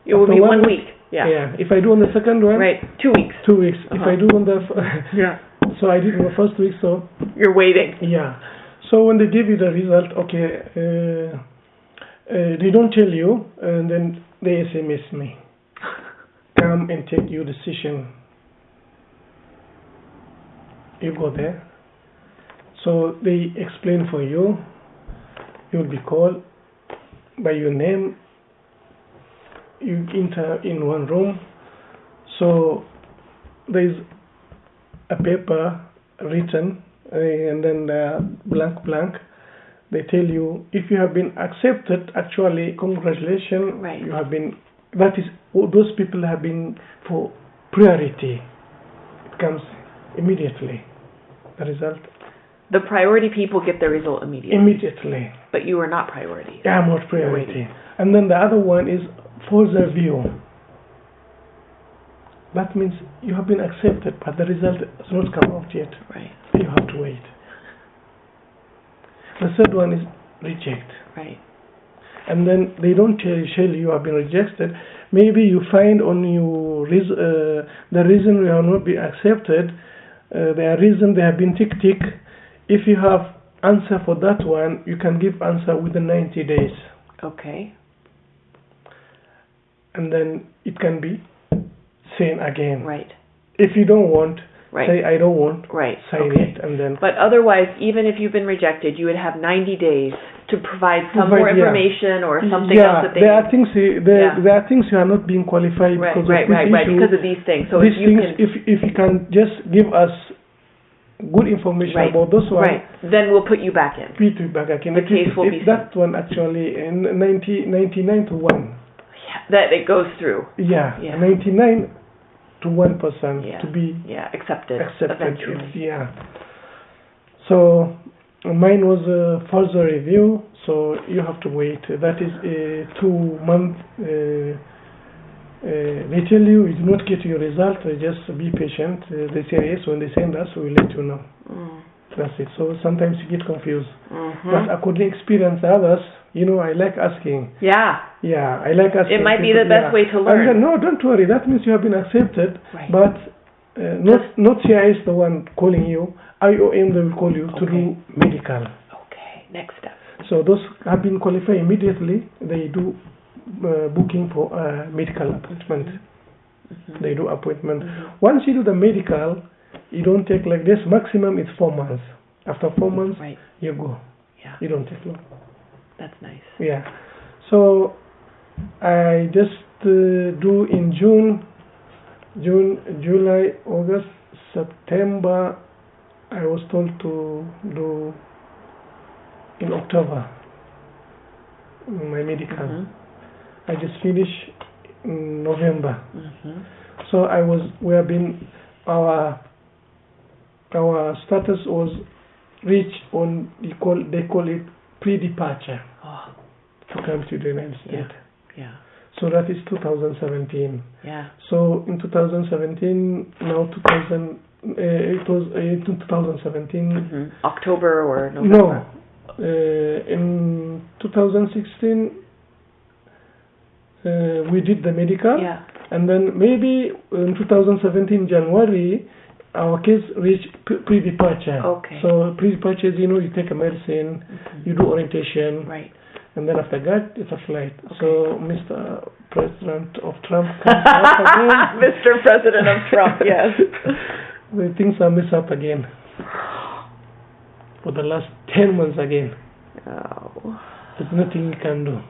S1: it will be 1 week.
S2: Yeah. If I do on the second one,
S1: 2 weeks.
S2: 2 weeks. If I do on the so I did on the first week. So
S1: you're waiting.
S2: Yeah. So when they give you the result, they don't tell you, and then they SMS me, come and take your decision. You go there. So they explain for you. You'll be called by your name. You enter in one room. So there's a paper written and then blank. They tell you if you have been accepted, actually congratulations.
S1: Right.
S2: You have been, that is, those people have been for priority. It comes immediately, the result.
S1: The priority people get the result immediately.
S2: Immediately.
S1: But you are not priority.
S2: Yeah, I'm not priority. And then the other one is further view. That means you have been accepted, but the result has not come out yet.
S1: Right.
S2: You have to wait. The third one is reject.
S1: Right.
S2: And then they don't tell you have been rejected. Maybe you find on your the reason you have not been accepted. The reason they have been tick. If you have answer for that one, you can give answer within 90 days.
S1: Okay.
S2: And then it can be seen again.
S1: Right.
S2: If you don't want, say I don't want, sign it, and then.
S1: But otherwise, even if you've been rejected, you would have 90 days to provide some more information or something else that they.
S2: There are things. There are things you are not being qualified because of this issue.
S1: Because of these things. So
S2: these things, if you can just give us good information about those ones,
S1: then we'll put you back in.
S2: Put you back again.
S1: The case will be
S2: that one actually in 99 to 1.
S1: That it goes through.
S2: 99 to 1% to be
S1: accepted eventually.
S2: So mine was a further review, so you have to wait. That is a 2 month. They tell you do not get your result, just be patient. They say yes, when they send us, we'll let you know. That's it. So sometimes you get confused. But according to experience others, I like asking. Yeah, I like asking.
S1: It might be the best way to learn.
S2: Then, no, don't worry. That means you have been accepted. But not CIS the one calling you. IOM they will call you to do medical.
S1: Okay, next step.
S2: So those have been qualified immediately. They do booking for a medical appointment. They do appointment. Once you do the medical, you don't take like this. Maximum is 4 months. After 4 months, you go. You don't take long.
S1: That's nice.
S2: Yeah. So I just do in June, July, August, September. I was told to do in October my medical. I just finished in November. So we have been our status was reached on they call it pre-departure to come to the United States. So that is 2017. So in 2017, now it was in 2017.
S1: October or November?
S2: No, in 2016 we did the medical, and then maybe in 2017 January our case reached pre-departure. So pre-departure is, you take a medicine, you do orientation, and then after that it's a flight. So Mr. President of Trump comes up again.
S1: Mr. President of Trump, yes.
S2: The things are messed up again. For the last 10 months again. There's nothing we can do.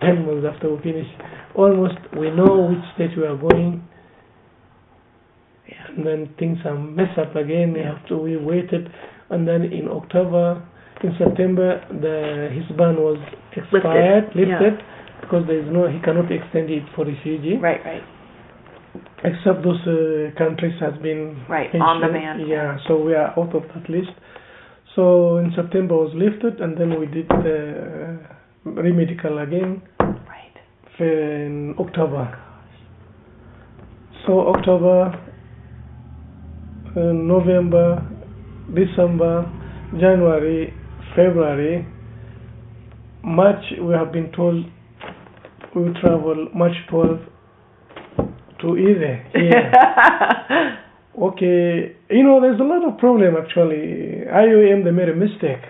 S2: 10 months after we finish, almost we know which state we are going. And then things are messed up again. We waited, and then in September, his ban was lifted, because he cannot extend it for refugee. except those countries has been
S1: Right,
S2: mentioned.
S1: on the ban.
S2: Yeah, so we are out of that list. So in September was lifted, and then we did the remedical again.
S1: Right.
S2: In October. So October, November, December, January, February, March, we have been told we will travel March 12th to Ire. Yeah. Okay, there's a lot of problem actually. IOM, they made a mistake.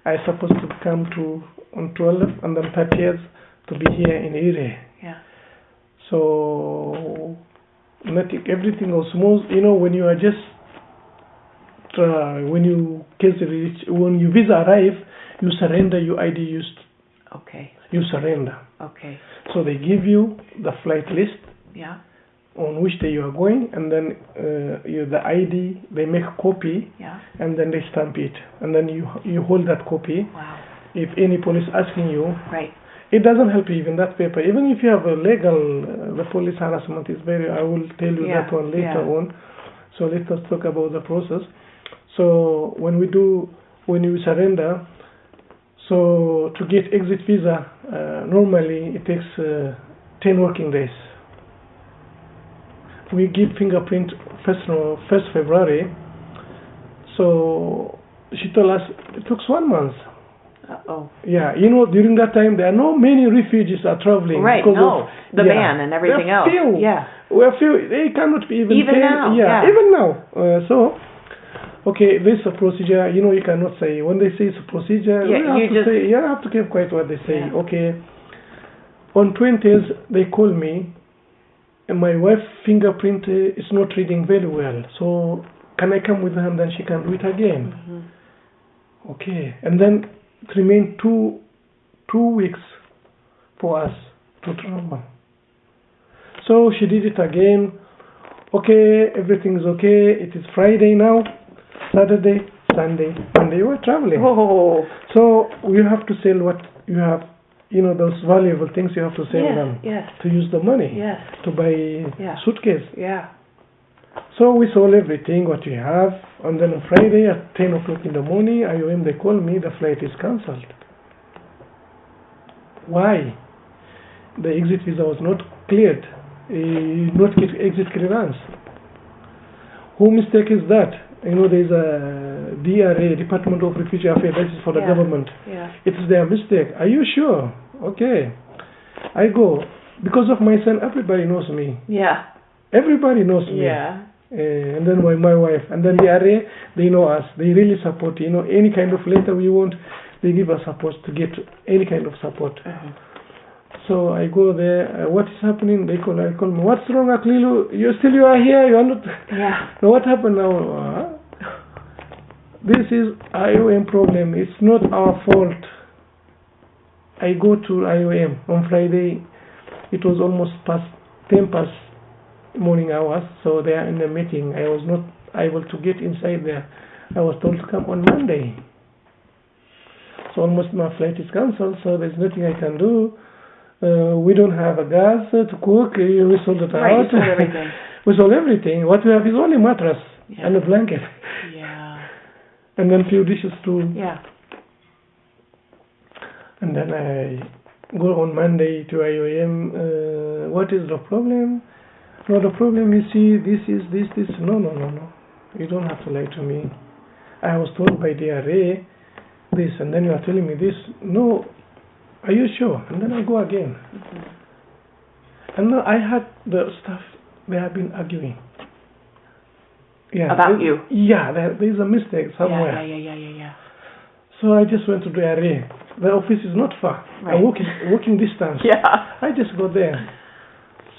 S2: I supposed to come on 12th and then 30th to be here in Ire.
S1: Yeah.
S2: So everything was smooth. When you are just when your visa arrive, you surrender your ID.
S1: Okay.
S2: You surrender.
S1: Okay.
S2: So they give you the flight list.
S1: Yeah.
S2: On which day you are going, and then the ID, they make a copy.
S1: Yeah.
S2: And then they stamp it, and then you hold that copy.
S1: Wow.
S2: If any police asking you.
S1: Right.
S2: It doesn't help you even that paper. Even if you have a legal, the police harassment is I will tell you that one later on. So let us talk about the process. So when you surrender, so to get exit visa, normally it takes 10 working days. We give fingerprint 1st February. So she told us it took 1 month.
S1: Uh-oh.
S2: Yeah, during that time there are not many refugees are traveling.
S1: Right,
S2: because
S1: no,
S2: of
S1: the ban and everything else.
S2: Few.
S1: Yeah.
S2: We're few. They cannot be even
S1: now.
S2: Yeah, even now. So, okay, this is a procedure. You cannot say when they say it's a procedure. You have to keep quiet what they say. Yeah. Okay. On 20th they call me, and my wife's fingerprint is not reading very well. So can I come with her and then she can do it again? Mm-hmm. Okay, and then it remained two weeks for us to travel. So she did it again. Okay, everything's okay. It is Friday now. Saturday, Sunday, Monday, we're traveling.
S1: Oh.
S2: So you have to sell what you have. Those valuable things you have to sell them.
S1: Yes.
S2: To use the money.
S1: Yes.
S2: To buy suitcase.
S1: Yeah.
S2: So we sold everything what we have, and then on Friday at 10 o'clock in the morning, IOM, they call me, the flight is cancelled. Why? The exit visa was not cleared, not get exit clearance. Who mistake is that? There's a DRA, Department of Refugee Affairs, that is for the government.
S1: Yeah.
S2: It's their mistake. Are you sure? Okay. I go. Because of my son, everybody knows me.
S1: Yeah.
S2: Everybody knows me.
S1: Yeah.
S2: And then my wife. And then the DRA, they know us. They really support. Any kind of letter we want, they give us support to get any kind of support.
S1: Uh-huh.
S2: So I go there. What is happening? I call me. What's wrong, Aklilu? You are here. You are not.
S1: Yeah.
S2: Now what happened now? This is IOM problem. It's not our fault. I go to IOM on Friday. It was almost 10 past morning hours. So they are in the meeting. I was not able to get inside there. I was told to come on Monday. So almost my flight is cancelled. So there's nothing I can do. We don't have a gas to cook. We sold it out.
S1: Right, you sold everything.
S2: We sold everything. What we have is only mattress and a blanket.
S1: Yeah.
S2: And then few dishes too.
S1: Yeah.
S2: And then I go on Monday to IOM. What is the problem? No, the problem you see, this. No. You don't have to lie to me. I was told by DRA this, and then you are telling me this. No. Are you sure? And then I go again. Mm-hmm. And now I had the staff, they have been arguing. Yeah.
S1: About you?
S2: Yeah, there's a mistake somewhere.
S1: Yeah.
S2: So I just went to the area. The office is not far.
S1: Right.
S2: Walking distance.
S1: Yeah.
S2: I just go there.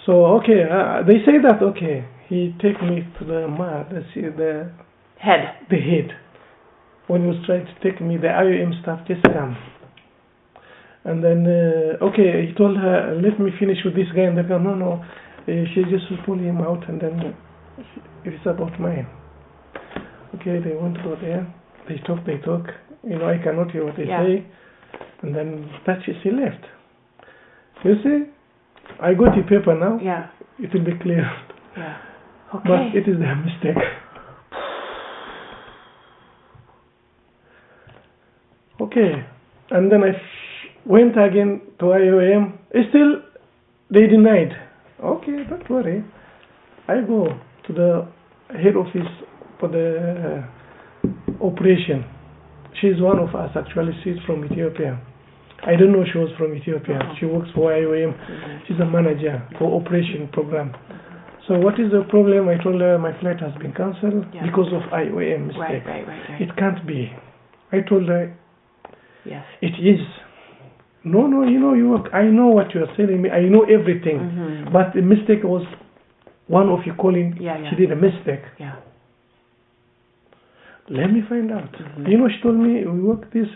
S2: So, okay, they say that, okay. He take me to the
S1: head.
S2: The head. When he was trying to take me, the IOM staff just come. And then, okay, he told her, let me finish with this guy. And they go, no. She just pull him out, and then it's about mine. Okay, they went to go there. They talk. I cannot hear what they say. And then she left. You see, I got the paper now.
S1: Yeah.
S2: it will be cleared.
S1: Yeah. Okay.
S2: But it is their mistake. Okay. And then I went again to IOM. Still, they denied. Okay, don't worry. I go to the head office for the operation. She's one of us, actually. She's from Ethiopia. I don't know she was from Ethiopia.
S1: Oh.
S2: She works for IOM. She's a manager for operation program. So what is the problem? I told her my flight has been cancelled because of IOM mistake.
S1: Right.
S2: It can't be. I told her,
S1: yes,
S2: it is. No, I know what you are telling me. I know everything. But the mistake was one of you calling. She did a mistake.
S1: Yeah.
S2: Let me find out. She told me we work this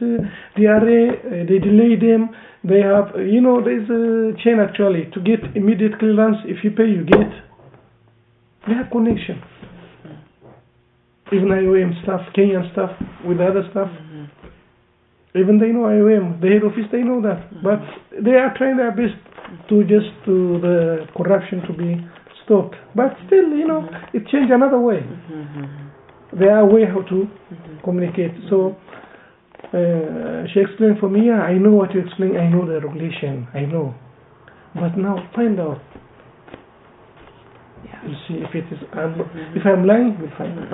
S2: DRA. They delay them. They have, there's a chain actually to get immediate clearance. If you pay, you get. They have connection. Even IOM staff, Kenyan staff with other staff. Even they know IOM, the head office, they know that. But they are trying their best to the corruption to be stopped. But still, it changed another way. There are ways how to communicate. So she explained for me, I know what you explain, I know the regulation, I know. But now find out. We'll see if it is. If I'm lying, we'll find out.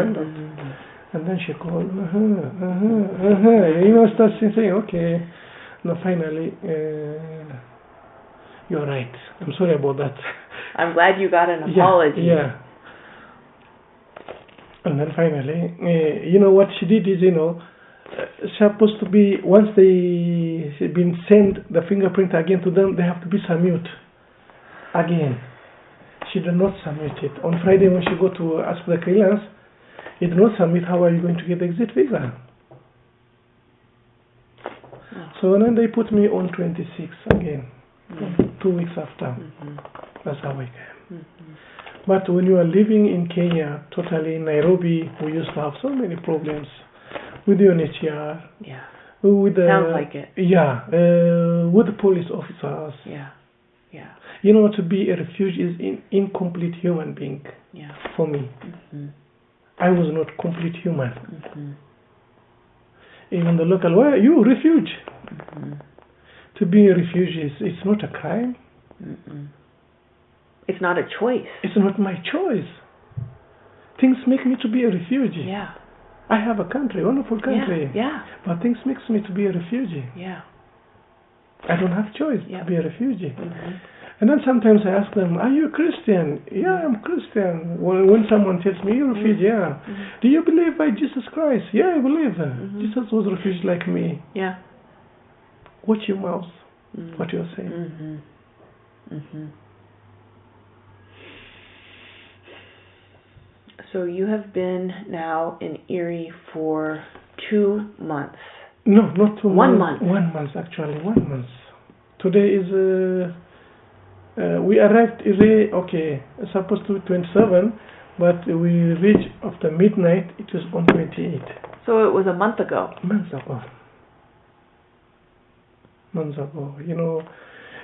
S2: And then she called, starts saying, okay. No, finally, you're right. I'm sorry about that.
S1: I'm glad you got an apology.
S2: Yeah. And then finally, what she did is, supposed to be, once they been sent the fingerprint again to them, they have to be submit again. She did not submit it. On Friday when she go to ask for the clearance, it did not submit. How are you going to get the exit visa? So then they put me on 26 again, 2 weeks after. That's how I came. But when you are living in Kenya, totally in Nairobi, we used to have so many problems with the UNHCR.
S1: Yeah.
S2: With the,
S1: sounds like it.
S2: Yeah. With the police officers.
S1: Yeah.
S2: To be a refugee is an incomplete human being. Yeah. For me. I was not complete human. Even the local, why are you a refugee? To be a refugee, it's not a crime.
S1: It's not a choice.
S2: It's not my choice. Things make me to be a refugee.
S1: Yeah.
S2: I have a country, wonderful country.
S1: Yeah.
S2: But things makes me to be a refugee.
S1: Yeah.
S2: I don't have choice to be a refugee. And then sometimes I ask them, are you a Christian? Yeah, I'm Christian. When someone tells me, you're a refugee, do you believe by Jesus Christ? Yeah, I believe. Jesus was a refugee like me.
S1: Yeah.
S2: Watch your mouth, what you're saying.
S1: So you have been now in Erie for 2 months.
S2: No, not 2 months.
S1: 1 month.
S2: 1 month, actually, 1 month. Today is... we arrived Erie, it's supposed to be 27, but we reached after midnight, it was on 28.
S1: So it was a month ago.
S2: Months ago.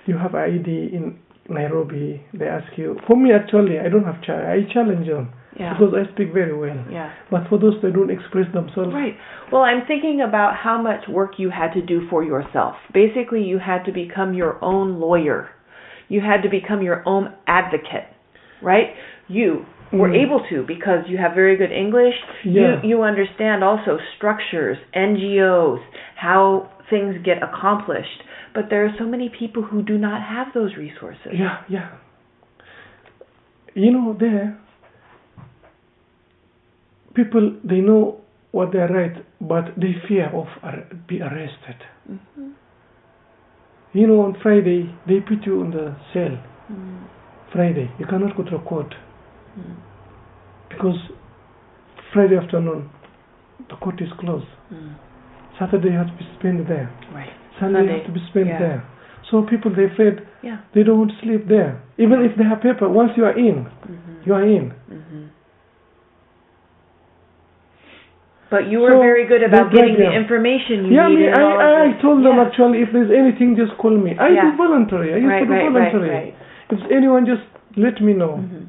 S2: You have ID in Nairobi, they ask you. For me, actually, I don't have I challenge them. Because I speak very well.
S1: Yeah.
S2: But for those that don't express themselves.
S1: Right. Well, I'm thinking about how much work you had to do for yourself. Basically, you had to become your own lawyer. You had to become your own advocate, right? You were able to because you have very good English.
S2: Yeah.
S1: You understand also structures, NGOs, how things get accomplished. But there are so many people who do not have those resources.
S2: Yeah. There, people, they know what they are right, but they fear of be arrested. On Friday, they put you in the cell. Friday, you cannot go to court. Because Friday afternoon, the court is closed. Saturday, you have to be spent there.
S1: Right.
S2: Sunday, you have to be spent there. So people, they're afraid they don't want to sleep there. Even if they have paper, once you are in, you are in.
S1: But you were very good about getting the information you needed.
S2: I told them actually, if there's anything, just call me. I do voluntary. I used to do voluntary.
S1: Right.
S2: If anyone just let me know.
S1: Mm-hmm.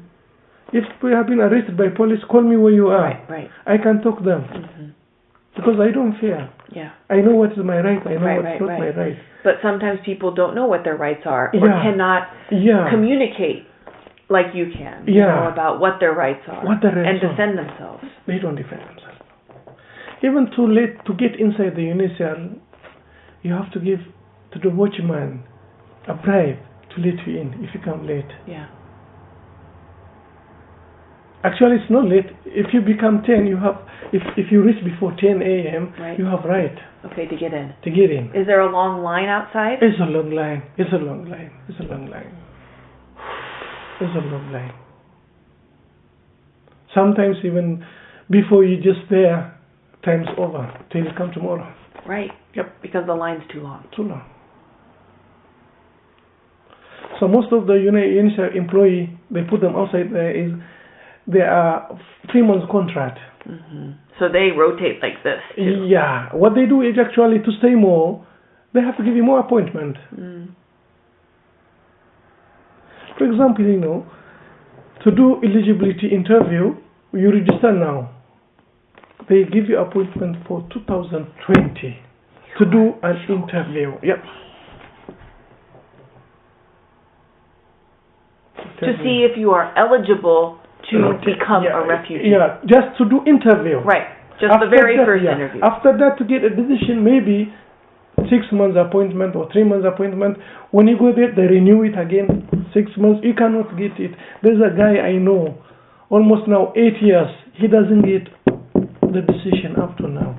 S2: If we have been arrested by police, call me where you are.
S1: Right.
S2: I can talk to them.
S1: Mm-hmm.
S2: Because I don't fear.
S1: Yeah.
S2: I know what is my right. I know what's not my right.
S1: But sometimes people don't know what their rights are or cannot communicate like you can. You know, about what their rights are and defend themselves.
S2: They don't defend themselves. Even to get inside the UNHCR, you have to give to the watchman a bribe to let you in if you come late.
S1: Yeah.
S2: Actually, it's not late. If you become 10, you have. If you reach before 10 a.m., you have right.
S1: Okay, to get in.
S2: To get in.
S1: Is there a long line outside?
S2: It's a long line. It's a long line. It's a long line. It's a long line. Sometimes even before you just there, time's over till you come tomorrow.
S1: Right.
S2: Yep.
S1: Because the line's too long.
S2: Too long. So most of the UNHCR employee, they put them outside there is. They are 3 months contract.
S1: Mm-hmm. So they rotate like this too.
S2: Yeah. What they do is actually to stay more, they have to give you more appointment.
S1: Mm.
S2: For example, you know, to do eligibility interview, you register now. They give you appointment for 2020 to do an interview. Yep.
S1: To see if you are eligible to become a refugee.
S2: Yeah, just to do interview.
S1: Right, just after the very first interview.
S2: After that, to get a decision, maybe 6 months appointment or 3 months appointment. When you go there, they renew it again. 6 months, you cannot get it. There's a guy I know, almost now 8 years, he doesn't get the decision up to now,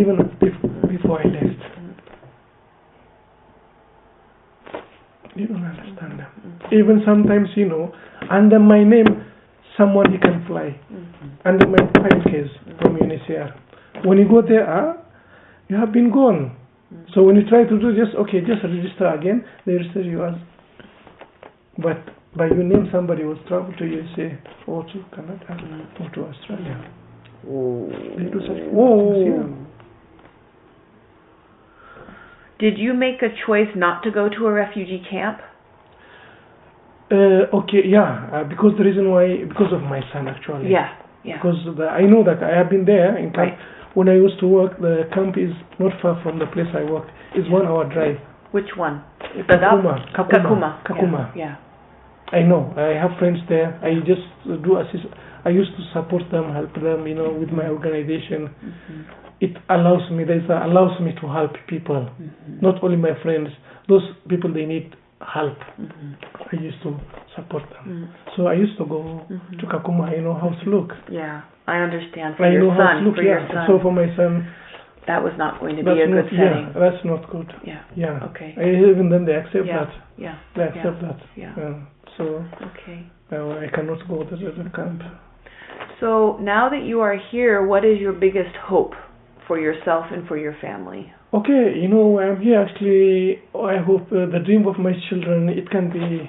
S2: even before I left. You don't understand them. Even sometimes, you know, under my name, someone he can fly. Under my file case from UNHCR. When you go there, you have been gone. So when you try to do just register again, they register you as. But by your name, somebody will travel to USA or to Canada or to Australia. They do such.
S1: Did you make a choice not to go to a refugee camp?
S2: Because the reason why, because of my son actually.
S1: Yeah.
S2: Because I know that I have been there in camp. Right. When I used to work, the camp is not far from the place I worked. It's 1 hour drive.
S1: Which one?
S2: Kakuma.
S1: Yeah.
S2: I know. I have friends there. I just do assist. I used to support them, help them, you know, with my organization. It allows me to help people, not only my friends. Those people, they need help. I used to support them. So I used to go to Kakuma. I know how to look.
S1: Yeah, I understand. For your son.
S2: So for my son,
S1: that was not going to be a good setting.
S2: Yeah, that's not good.
S1: Yeah. Okay.
S2: Even then they accept that.
S1: Yeah.
S2: They accept that.
S1: Yeah.
S2: So
S1: okay.
S2: I cannot go to the camp.
S1: So now that you are here, what is your biggest hope for yourself and for your family?
S2: Okay, you know, I'm here actually. I hope the dream of my children, it can be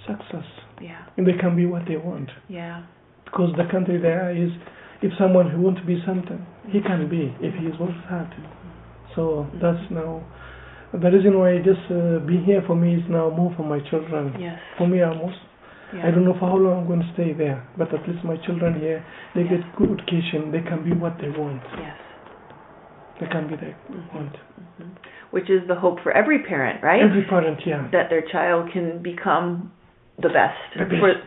S2: success.
S1: Yeah.
S2: And they can be what they want.
S1: Yeah.
S2: Because the country there is, if someone who wants to be something, he can be if he is worth hard. So that's now the reason why just being here for me is now more for my children.
S1: Yes.
S2: For me almost. Yeah. I don't know for how long I'm going to stay there, but at least my children here, they get good education. They can be what they want.
S1: Yes.
S2: They can be they want.
S1: Which is the hope for every parent, right?
S2: Every parent, yeah.
S1: That their child can become the best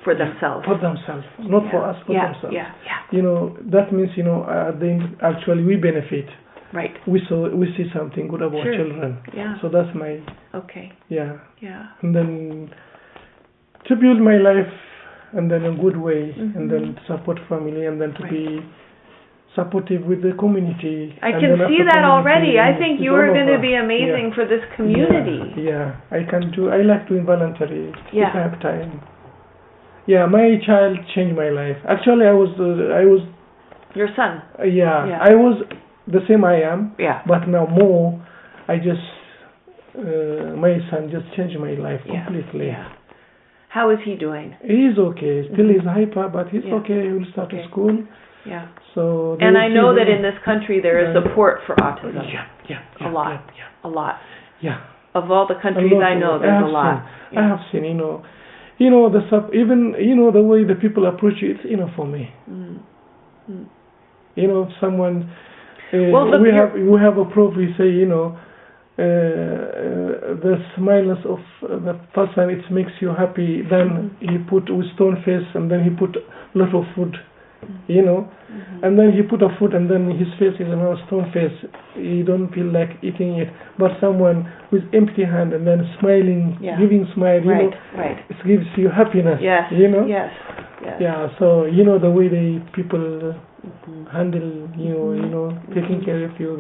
S1: for themselves.
S2: For themselves, not for us, for themselves.
S1: Yeah.
S2: You know, that means, you know, actually we benefit.
S1: Right.
S2: We see something good about children.
S1: Yeah.
S2: So that's my.
S1: Okay.
S2: Yeah.
S1: Yeah.
S2: And then to build my life, and then a good way, and then to support family, and then to be supportive with the community.
S1: I can see that already. I think you are going to be amazing for this community.
S2: Yeah, I can do. I like doing voluntary if I have time. Yeah, my child changed my life. Actually, I was.
S1: Your son.
S2: I was the same I am.
S1: Yeah.
S2: But now more, I just my son just changed my life completely.
S1: Yeah. How is he doing?
S2: He's okay. Still he's hyper, but he's okay. He will start school.
S1: Yeah.
S2: So.
S1: And I know that in this country there is support for autism.
S2: Yeah.
S1: A lot.
S2: Yeah.
S1: Of all the countries I know, there's a lot.
S2: I have seen, you know, even the way the people approach you, it's enough for me. If someone, we have a prof, we say, the smiles of the person, it makes you happy. Then he put with stone face, and then he put a lot of food, and then he put a food, and then his face is a stone face. You don't feel like eating it. But someone with empty hand and then smiling, giving smile, it gives you happiness.
S1: Yes. Yes.
S2: Yeah. So the way people handle you, taking care of you,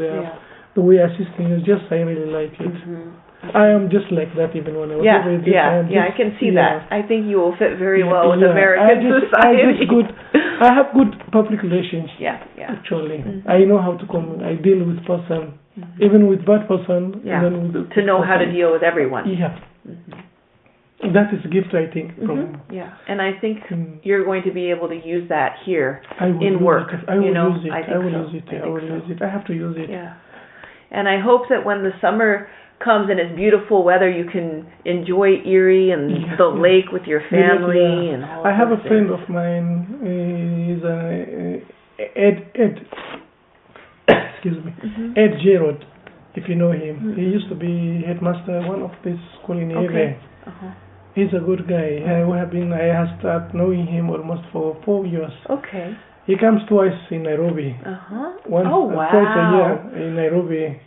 S2: the way assisting you, I really like it. I am just like that even when I was
S1: I can see that. I think you will fit very well with American society.
S2: I have good public relations. Actually, I know how to come. I deal with person, even with bad person. And then with
S1: to know how to deal with everyone.
S2: That is a gift, I think.
S1: And I think you're going to be able to use that here in work.
S2: I will use it. I have to use it.
S1: And I hope that when the summer comes and it's beautiful weather, you can enjoy Erie and the lake with your family and all.
S2: I have a friend of mine. He's Ed. Excuse me, Ed Gerard. If you know him, he used to be headmaster one of this school in Erie. He's a good guy. I have started knowing him almost for 4 years. He comes twice in Nairobi. Twice a year in Nairobi.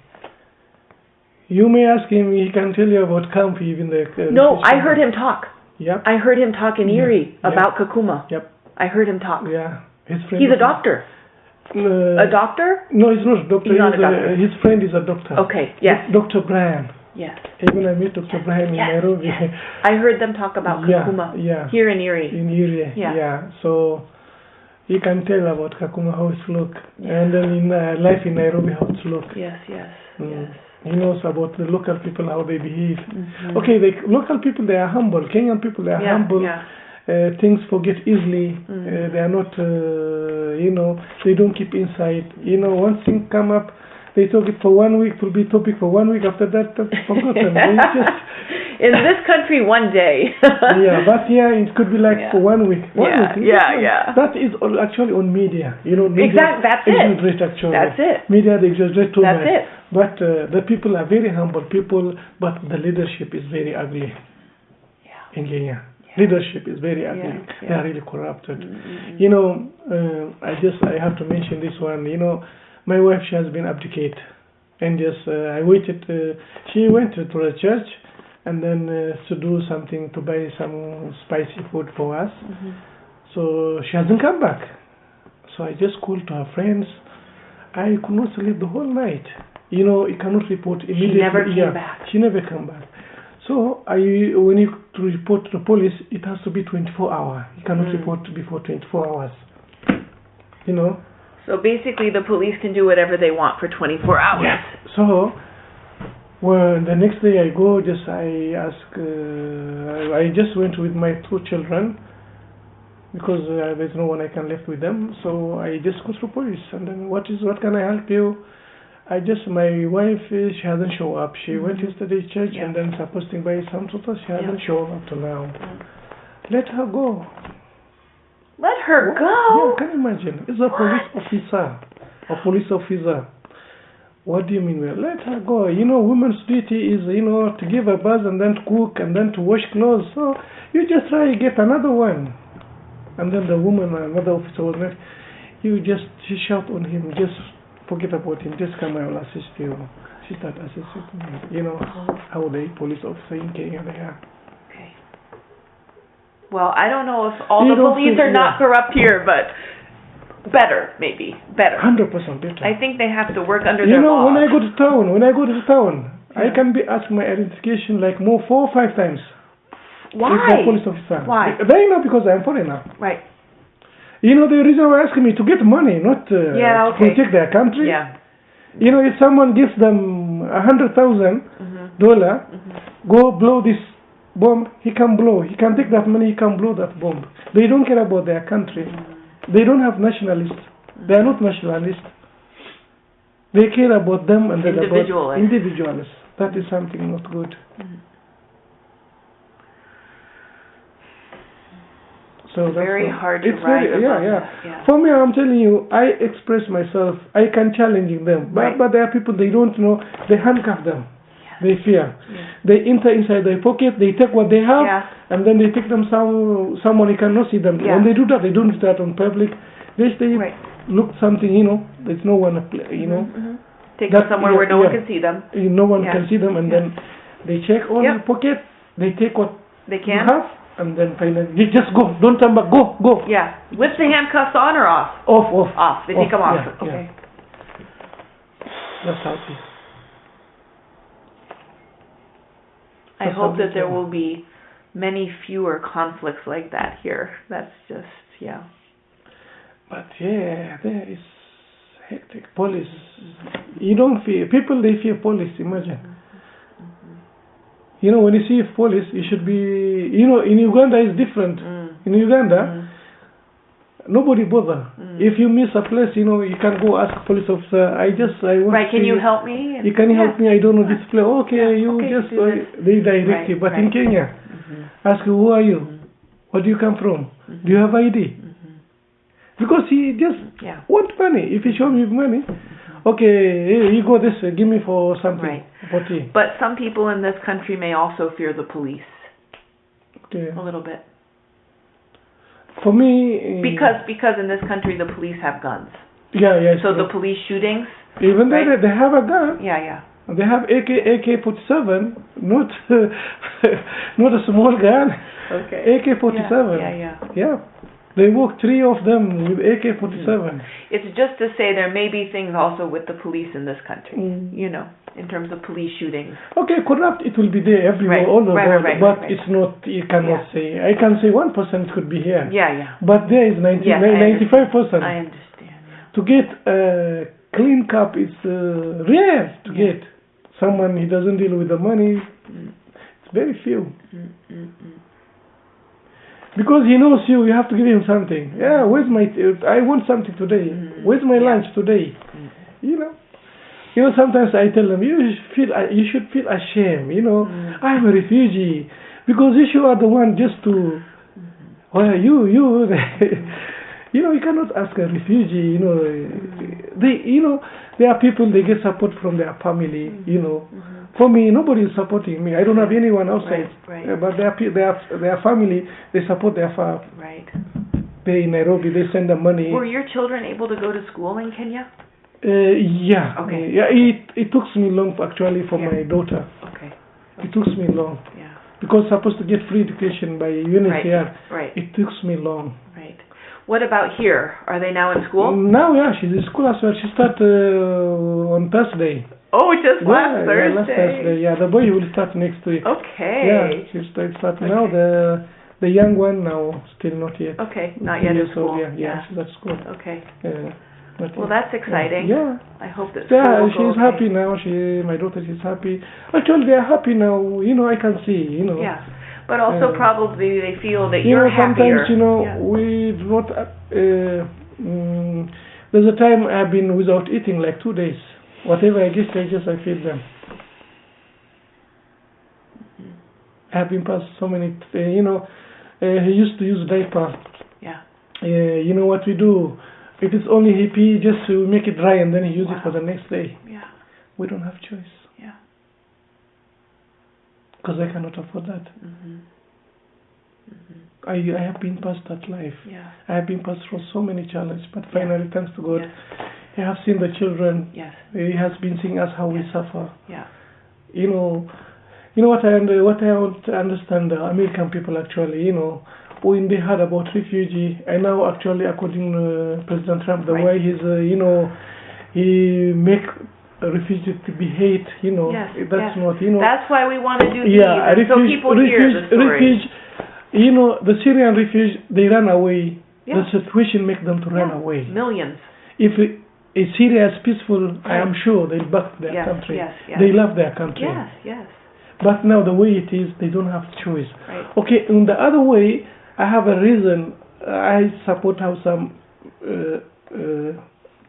S2: You may ask him, he can tell you about camp even the...
S1: No, I heard him talk.
S2: Yep.
S1: I heard him talk in Erie about Kakuma.
S2: Yep.
S1: I heard him talk.
S2: He's
S1: a doctor. A doctor?
S2: No, he's not a doctor.
S1: He's not a doctor.
S2: His friend is a doctor. Dr. Brian. Even I met Dr. Brian in Nairobi.
S1: I heard them talk about Kakuma here in Erie.
S2: In Erie, So you can tell about Kakuma how it looks, and then in life in Nairobi how it looks.
S1: Yes.
S2: He knows about the local people, how they behave. Okay, the local people, they are humble. Kenyan people, they are humble. Things forget easily. They are not, they don't keep inside. Once things come up, they talk it for 1 week, it will be topic for 1 week. After that, that's forgotten.
S1: In this country, one day.
S2: But it could be like for 1 week. That is actually on media. Media
S1: that's it.
S2: Actually.
S1: That's it.
S2: Media, they exaggerate too much.
S1: That's it.
S2: But the people are very humble people, but the leadership is very ugly in Kenya. Leadership is very ugly. They are really corrupted. I have to mention this one. My wife, she has been abdicated, and I waited. She went to the church, and then to do something, to buy some spicy food for us. So she hasn't come back. So I just called to her friends. I could not sleep the whole night. You cannot report immediately.
S1: She never came back.
S2: She never came back. So when you to report to the police, it has to be 24 hours. You cannot report before 24 hours.
S1: So basically, the police can do whatever they want for 24 hours.
S2: So the next day I go, I just went with my 2 children because there's no one I can left with them. So I just go to the police, and then what can I help you? My wife, she hasn't shown up. She went yesterday to church and then supposed to buy some tutor. She hasn't shown up to now. Let her go.
S1: Let her go?
S2: Can you imagine? It's a police officer. What do you mean? Well, let her go. Women's duty is, to give a bath and then to cook and then to wash clothes. So you just try to get another one. And then the woman, another officer was like, she shout on him, just forget about him, just come, I will assist you. She started assisting me. How the police officer in Kenya they are.
S1: Well, I don't know if all the police are not corrupt here, but better, maybe. Better.
S2: 100% better.
S1: I think they have to work under their laws.
S2: When I go to town, I can be asked my identification like 4 or 5 times.
S1: Why?
S2: With the police officer.
S1: Why?
S2: They know because I'm foreigner.
S1: Right.
S2: The reason why asking me to get money, not to protect their country. If someone gives them $100,000, go blow this bomb, he can blow. He can take that money, he can blow that bomb. They don't care about their country. They don't have nationalists. They are not nationalists. They care about them and about individualists. That is something not good. So that's
S1: very
S2: all.
S1: hard to
S2: It's
S1: rise
S2: very,
S1: above
S2: yeah.
S1: that, yeah.
S2: For me, I'm telling you, I express myself. I can challenge them,
S1: Right.
S2: but there are people they don't know. They handcuff them.
S1: Yeah.
S2: They fear.
S1: Yeah.
S2: They enter inside their pocket. They take what they have,
S1: Yeah.
S2: and then they take them someone you cannot see them.
S1: Yeah.
S2: When they do that, they don't do that on public. They stay
S1: Right.
S2: look something. There's no one.
S1: Take them somewhere where no one
S2: yeah.
S1: can see them.
S2: No one
S1: Yeah.
S2: can see them, and
S1: Yeah.
S2: then they check all
S1: Yep.
S2: the pocket. They take what
S1: They
S2: you
S1: can?
S2: have, and then finally you just go. Don't come back. Go.
S1: Yeah. With the handcuffs on or off?
S2: Off.
S1: Off. They take them off.
S2: Yeah,
S1: Okay.
S2: That's how it is.
S1: I
S2: That's
S1: hope
S2: how
S1: that
S2: it
S1: there
S2: is.
S1: will be many fewer conflicts like that here. That's just, yeah.
S2: But yeah, there is hectic. Police. You don't fear. People, they fear police, imagine. When you see police, you should be, in Uganda it's different. In Uganda, nobody bother. If you miss a place, you can go ask police officer, I want
S1: Right,
S2: to
S1: can
S2: see
S1: you help me?
S2: You can help me, I don't know this place. Okay,
S1: Yeah,
S2: you
S1: okay,
S2: just,
S1: do this.
S2: they direct you. But in Kenya, ask you, who are you? Where do you come from? Do you have ID? Because he just want money. If he show me money, okay, hey, you go this way, give me for something.
S1: Right.
S2: For tea.
S1: But some people in this country may also fear the police.
S2: Okay.
S1: A little bit.
S2: For me...
S1: Because in this country the police have guns.
S2: Yeah.
S1: So the police shootings...
S2: Even though
S1: right?
S2: they have a gun.
S1: Yeah.
S2: They have AK-47, not not a small gun.
S1: Okay.
S2: AK-47. Yeah. They work 3 of them with AK-47.
S1: It's just to say there may be things also with the police in this country, in terms of police shootings.
S2: Okay, corrupt, it will be there everywhere, all over, but it's not, you cannot say. I can say 1% could be here.
S1: Yeah.
S2: But there is 95%.
S1: I understand. Yeah.
S2: To get a clean cup is rare to get. Someone, he doesn't deal with the money, it's very few. Because he knows you have to give him something. Yeah, where's I want something today. Where's my lunch today? Sometimes I tell them, you should feel ashamed. I'm a refugee. Because you are the one just to, you cannot ask a refugee, there are people, they get support from their family, For me, nobody is supporting me. I don't have anyone outside.
S1: Right.
S2: But their family, they support their father.
S1: Right.
S2: They in Nairobi, they send them money.
S1: Were your children able to go to school in Kenya?
S2: Yeah.
S1: Okay.
S2: Yeah, it took me long actually for my daughter.
S1: Okay.
S2: It took me long.
S1: Yeah.
S2: Because supposed to get free education by UNHCR.
S1: Right.
S2: It took me long.
S1: Right. What about here? Are they now in school?
S2: Now, she's in school as well. She started on Thursday.
S1: Oh, just last Thursday.
S2: Last Thursday. Yeah, the boy will start next week.
S1: Okay.
S2: Yeah, she'll start now. The young one now still not yet.
S1: Okay, not yet in school.
S2: Yeah, she's at school.
S1: Okay.
S2: Well,
S1: that's exciting.
S2: Yeah.
S1: I hope that school will
S2: she's
S1: go
S2: happy now. My daughter is happy. Actually, they are happy now. I can see.
S1: Yeah. But also probably they feel that you're happier.
S2: Sometimes, we not. There's a time I've been without eating like 2 days. Whatever I get, I feed them. I've been past so many. He used to use diaper.
S1: Yeah.
S2: What we do? If it's only he pee, just to make it dry and then he use it for the next day.
S1: Yeah.
S2: We don't have choice.
S1: Yeah.
S2: Because I cannot afford that. I have been past that life.
S1: Yeah.
S2: I have been past through so many challenges, but finally, thanks to God,
S1: Yes.
S2: I have seen the children.
S1: Yes.
S2: He has been seeing us how we suffer.
S1: Yeah.
S2: What I want to understand the American people actually, when they heard about refugee, and now actually according to President Trump, the way he's, he make refugees to be hate, that's not,
S1: That's why we want to do these, so people hear the story.
S2: The Syrian refugees, they run away.
S1: Yeah.
S2: The situation make them to run away.
S1: Millions.
S2: If Syria is peaceful, I am sure they'll back their country.
S1: Yes.
S2: They love their country.
S1: Yes.
S2: But now the way it is, they don't have choice.
S1: Right.
S2: Okay, in the other way, I have a reason. I support how some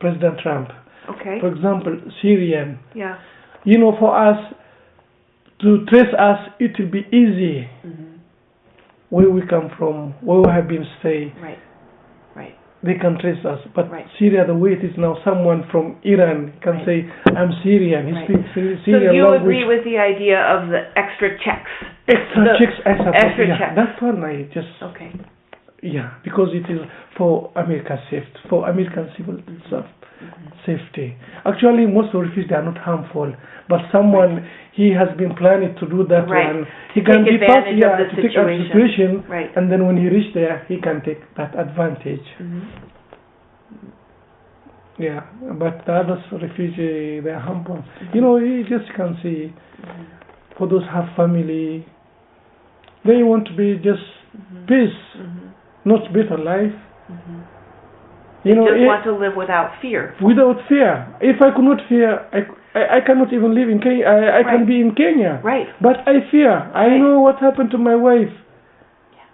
S2: President Trump.
S1: Okay.
S2: For example, Syrian.
S1: Yeah.
S2: For us to trace us, it will be easy. where we come from, where we have been staying.
S1: Right. Right.
S2: They can trace us. But
S1: Right.
S2: Syria, the way it is now, someone from Iran can
S1: Right.
S2: say, I'm Syrian. He
S1: Right.
S2: speaks
S1: So
S2: Syrian
S1: you
S2: language.
S1: agree with the idea of the extra checks?
S2: Extra checks,
S1: extra
S2: yeah,
S1: checks.
S2: that one I just,
S1: Okay.
S2: yeah, because it is for America's safety, for American civil stuff. Safety. Actually, most of refugees are not harmful, but someone he has been planning to do that
S1: Right.
S2: one. He
S1: To
S2: can
S1: take
S2: be fast,
S1: advantage of the
S2: to take a
S1: situation.
S2: situation,
S1: Right.
S2: and then when he reach there, he can take that advantage. Yeah, but the others refugee, they are humble. You know, you just can see for those who have family, they want to be just peace, not better life.
S1: They
S2: You know,
S1: just want to live without fear.
S2: without fear. If I could not fear, I cannot even live in Kenya. I can
S1: Right.
S2: be in Kenya.
S1: Right.
S2: But I fear. I
S1: Right.
S2: know what happened to my wife.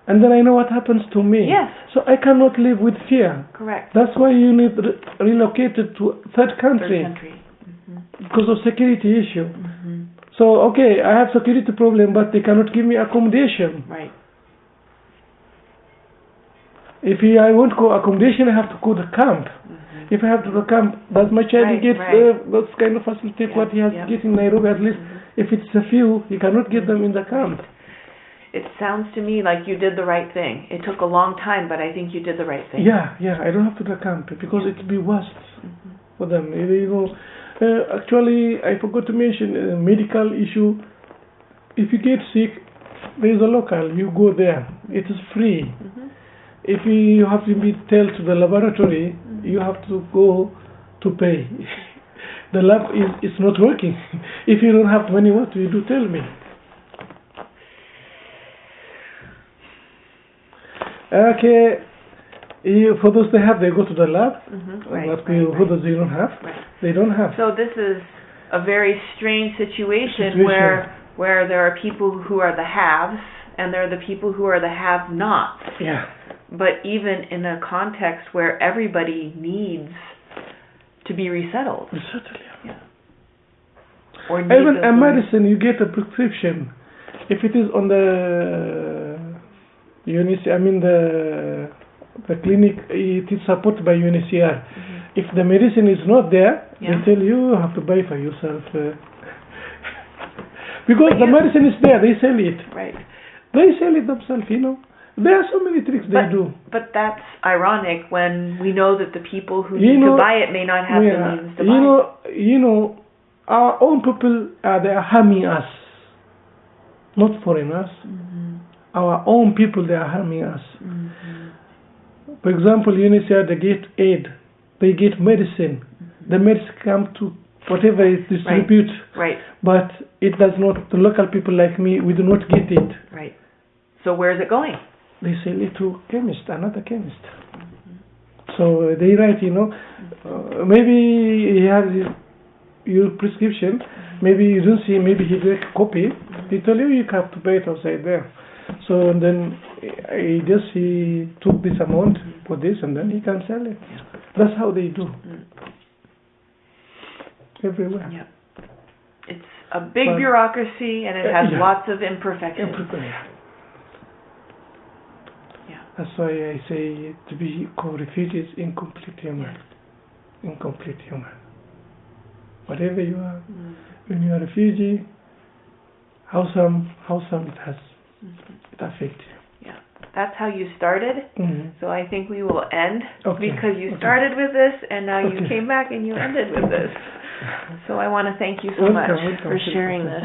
S2: And then I know what happens to me.
S1: Yes.
S2: So I cannot live with fear.
S1: Correct.
S2: That's why you need relocated to third country.
S1: Third country.
S2: Because of security issue. So, okay, I have security problem, but they cannot give me accommodation.
S1: Right.
S2: If I want to go accommodation, I have to go to camp. If I have to go to camp, does my child
S1: Right,
S2: get
S1: right.
S2: those kind of facilities
S1: Yeah,
S2: what he has
S1: yeah.
S2: get in Nairobi? At least if it's a few, he cannot get them in the camp.
S1: It sounds to me like you did the right thing. It took a long time, but I think you did the right thing.
S2: Yeah, I don't have to the camp because
S1: Yeah.
S2: it'll be worse for them. You know, actually, I forgot to mention medical issue. If you get sick, there is a local. You go there. It is free. If you have to be tell to the laboratory, you have to go to pay. The lab is not working. If you don't have money, what do you do? Tell me. Okay, for those they have, they go to the lab. But for those they don't have, they don't have.
S1: So this is a very strange situation where there are people who are the haves and there are the people who are the have-nots.
S2: Yeah.
S1: But even in a context where everybody needs to be resettled.
S2: Resettled, yeah.
S1: Or
S2: even a medicine, you get a prescription. If it is on the the clinic, it is supported by UNHCR. If the medicine is not there, they tell you have to buy for yourself. Because the medicine is there, they sell it.
S1: Right.
S2: They sell it themselves, you know. There are so many tricks they do.
S1: But that's ironic when we know that the people who need to buy it may not have the means to buy it.
S2: You know, our own people, they are harming us, not foreigners. Our own people, they are harming us. For example, UNHCR, they get aid, they get medicine. The medicine come to whatever it distributes.
S1: Right.
S2: But it does not, the local people like me, we do not get it.
S1: Right. So where is it going?
S2: They sell it to another chemist. So they write, you know, maybe he has your prescription, maybe you don't see, maybe he take a copy, he tell you have to pay it outside there. So then he took this amount for this and then he can sell it. That's how they do. Everywhere.
S1: Yeah. It's a big bureaucracy and it has lots of imperfections.
S2: That's why I say to be called refugees, incomplete human. Incomplete human. Whatever you are, when you are a refugee, how some it has it affects you.
S1: Yeah, that's how you started. So I think we will end because you started with this and now you came back and you ended with this. So I want to thank you so much for sharing this.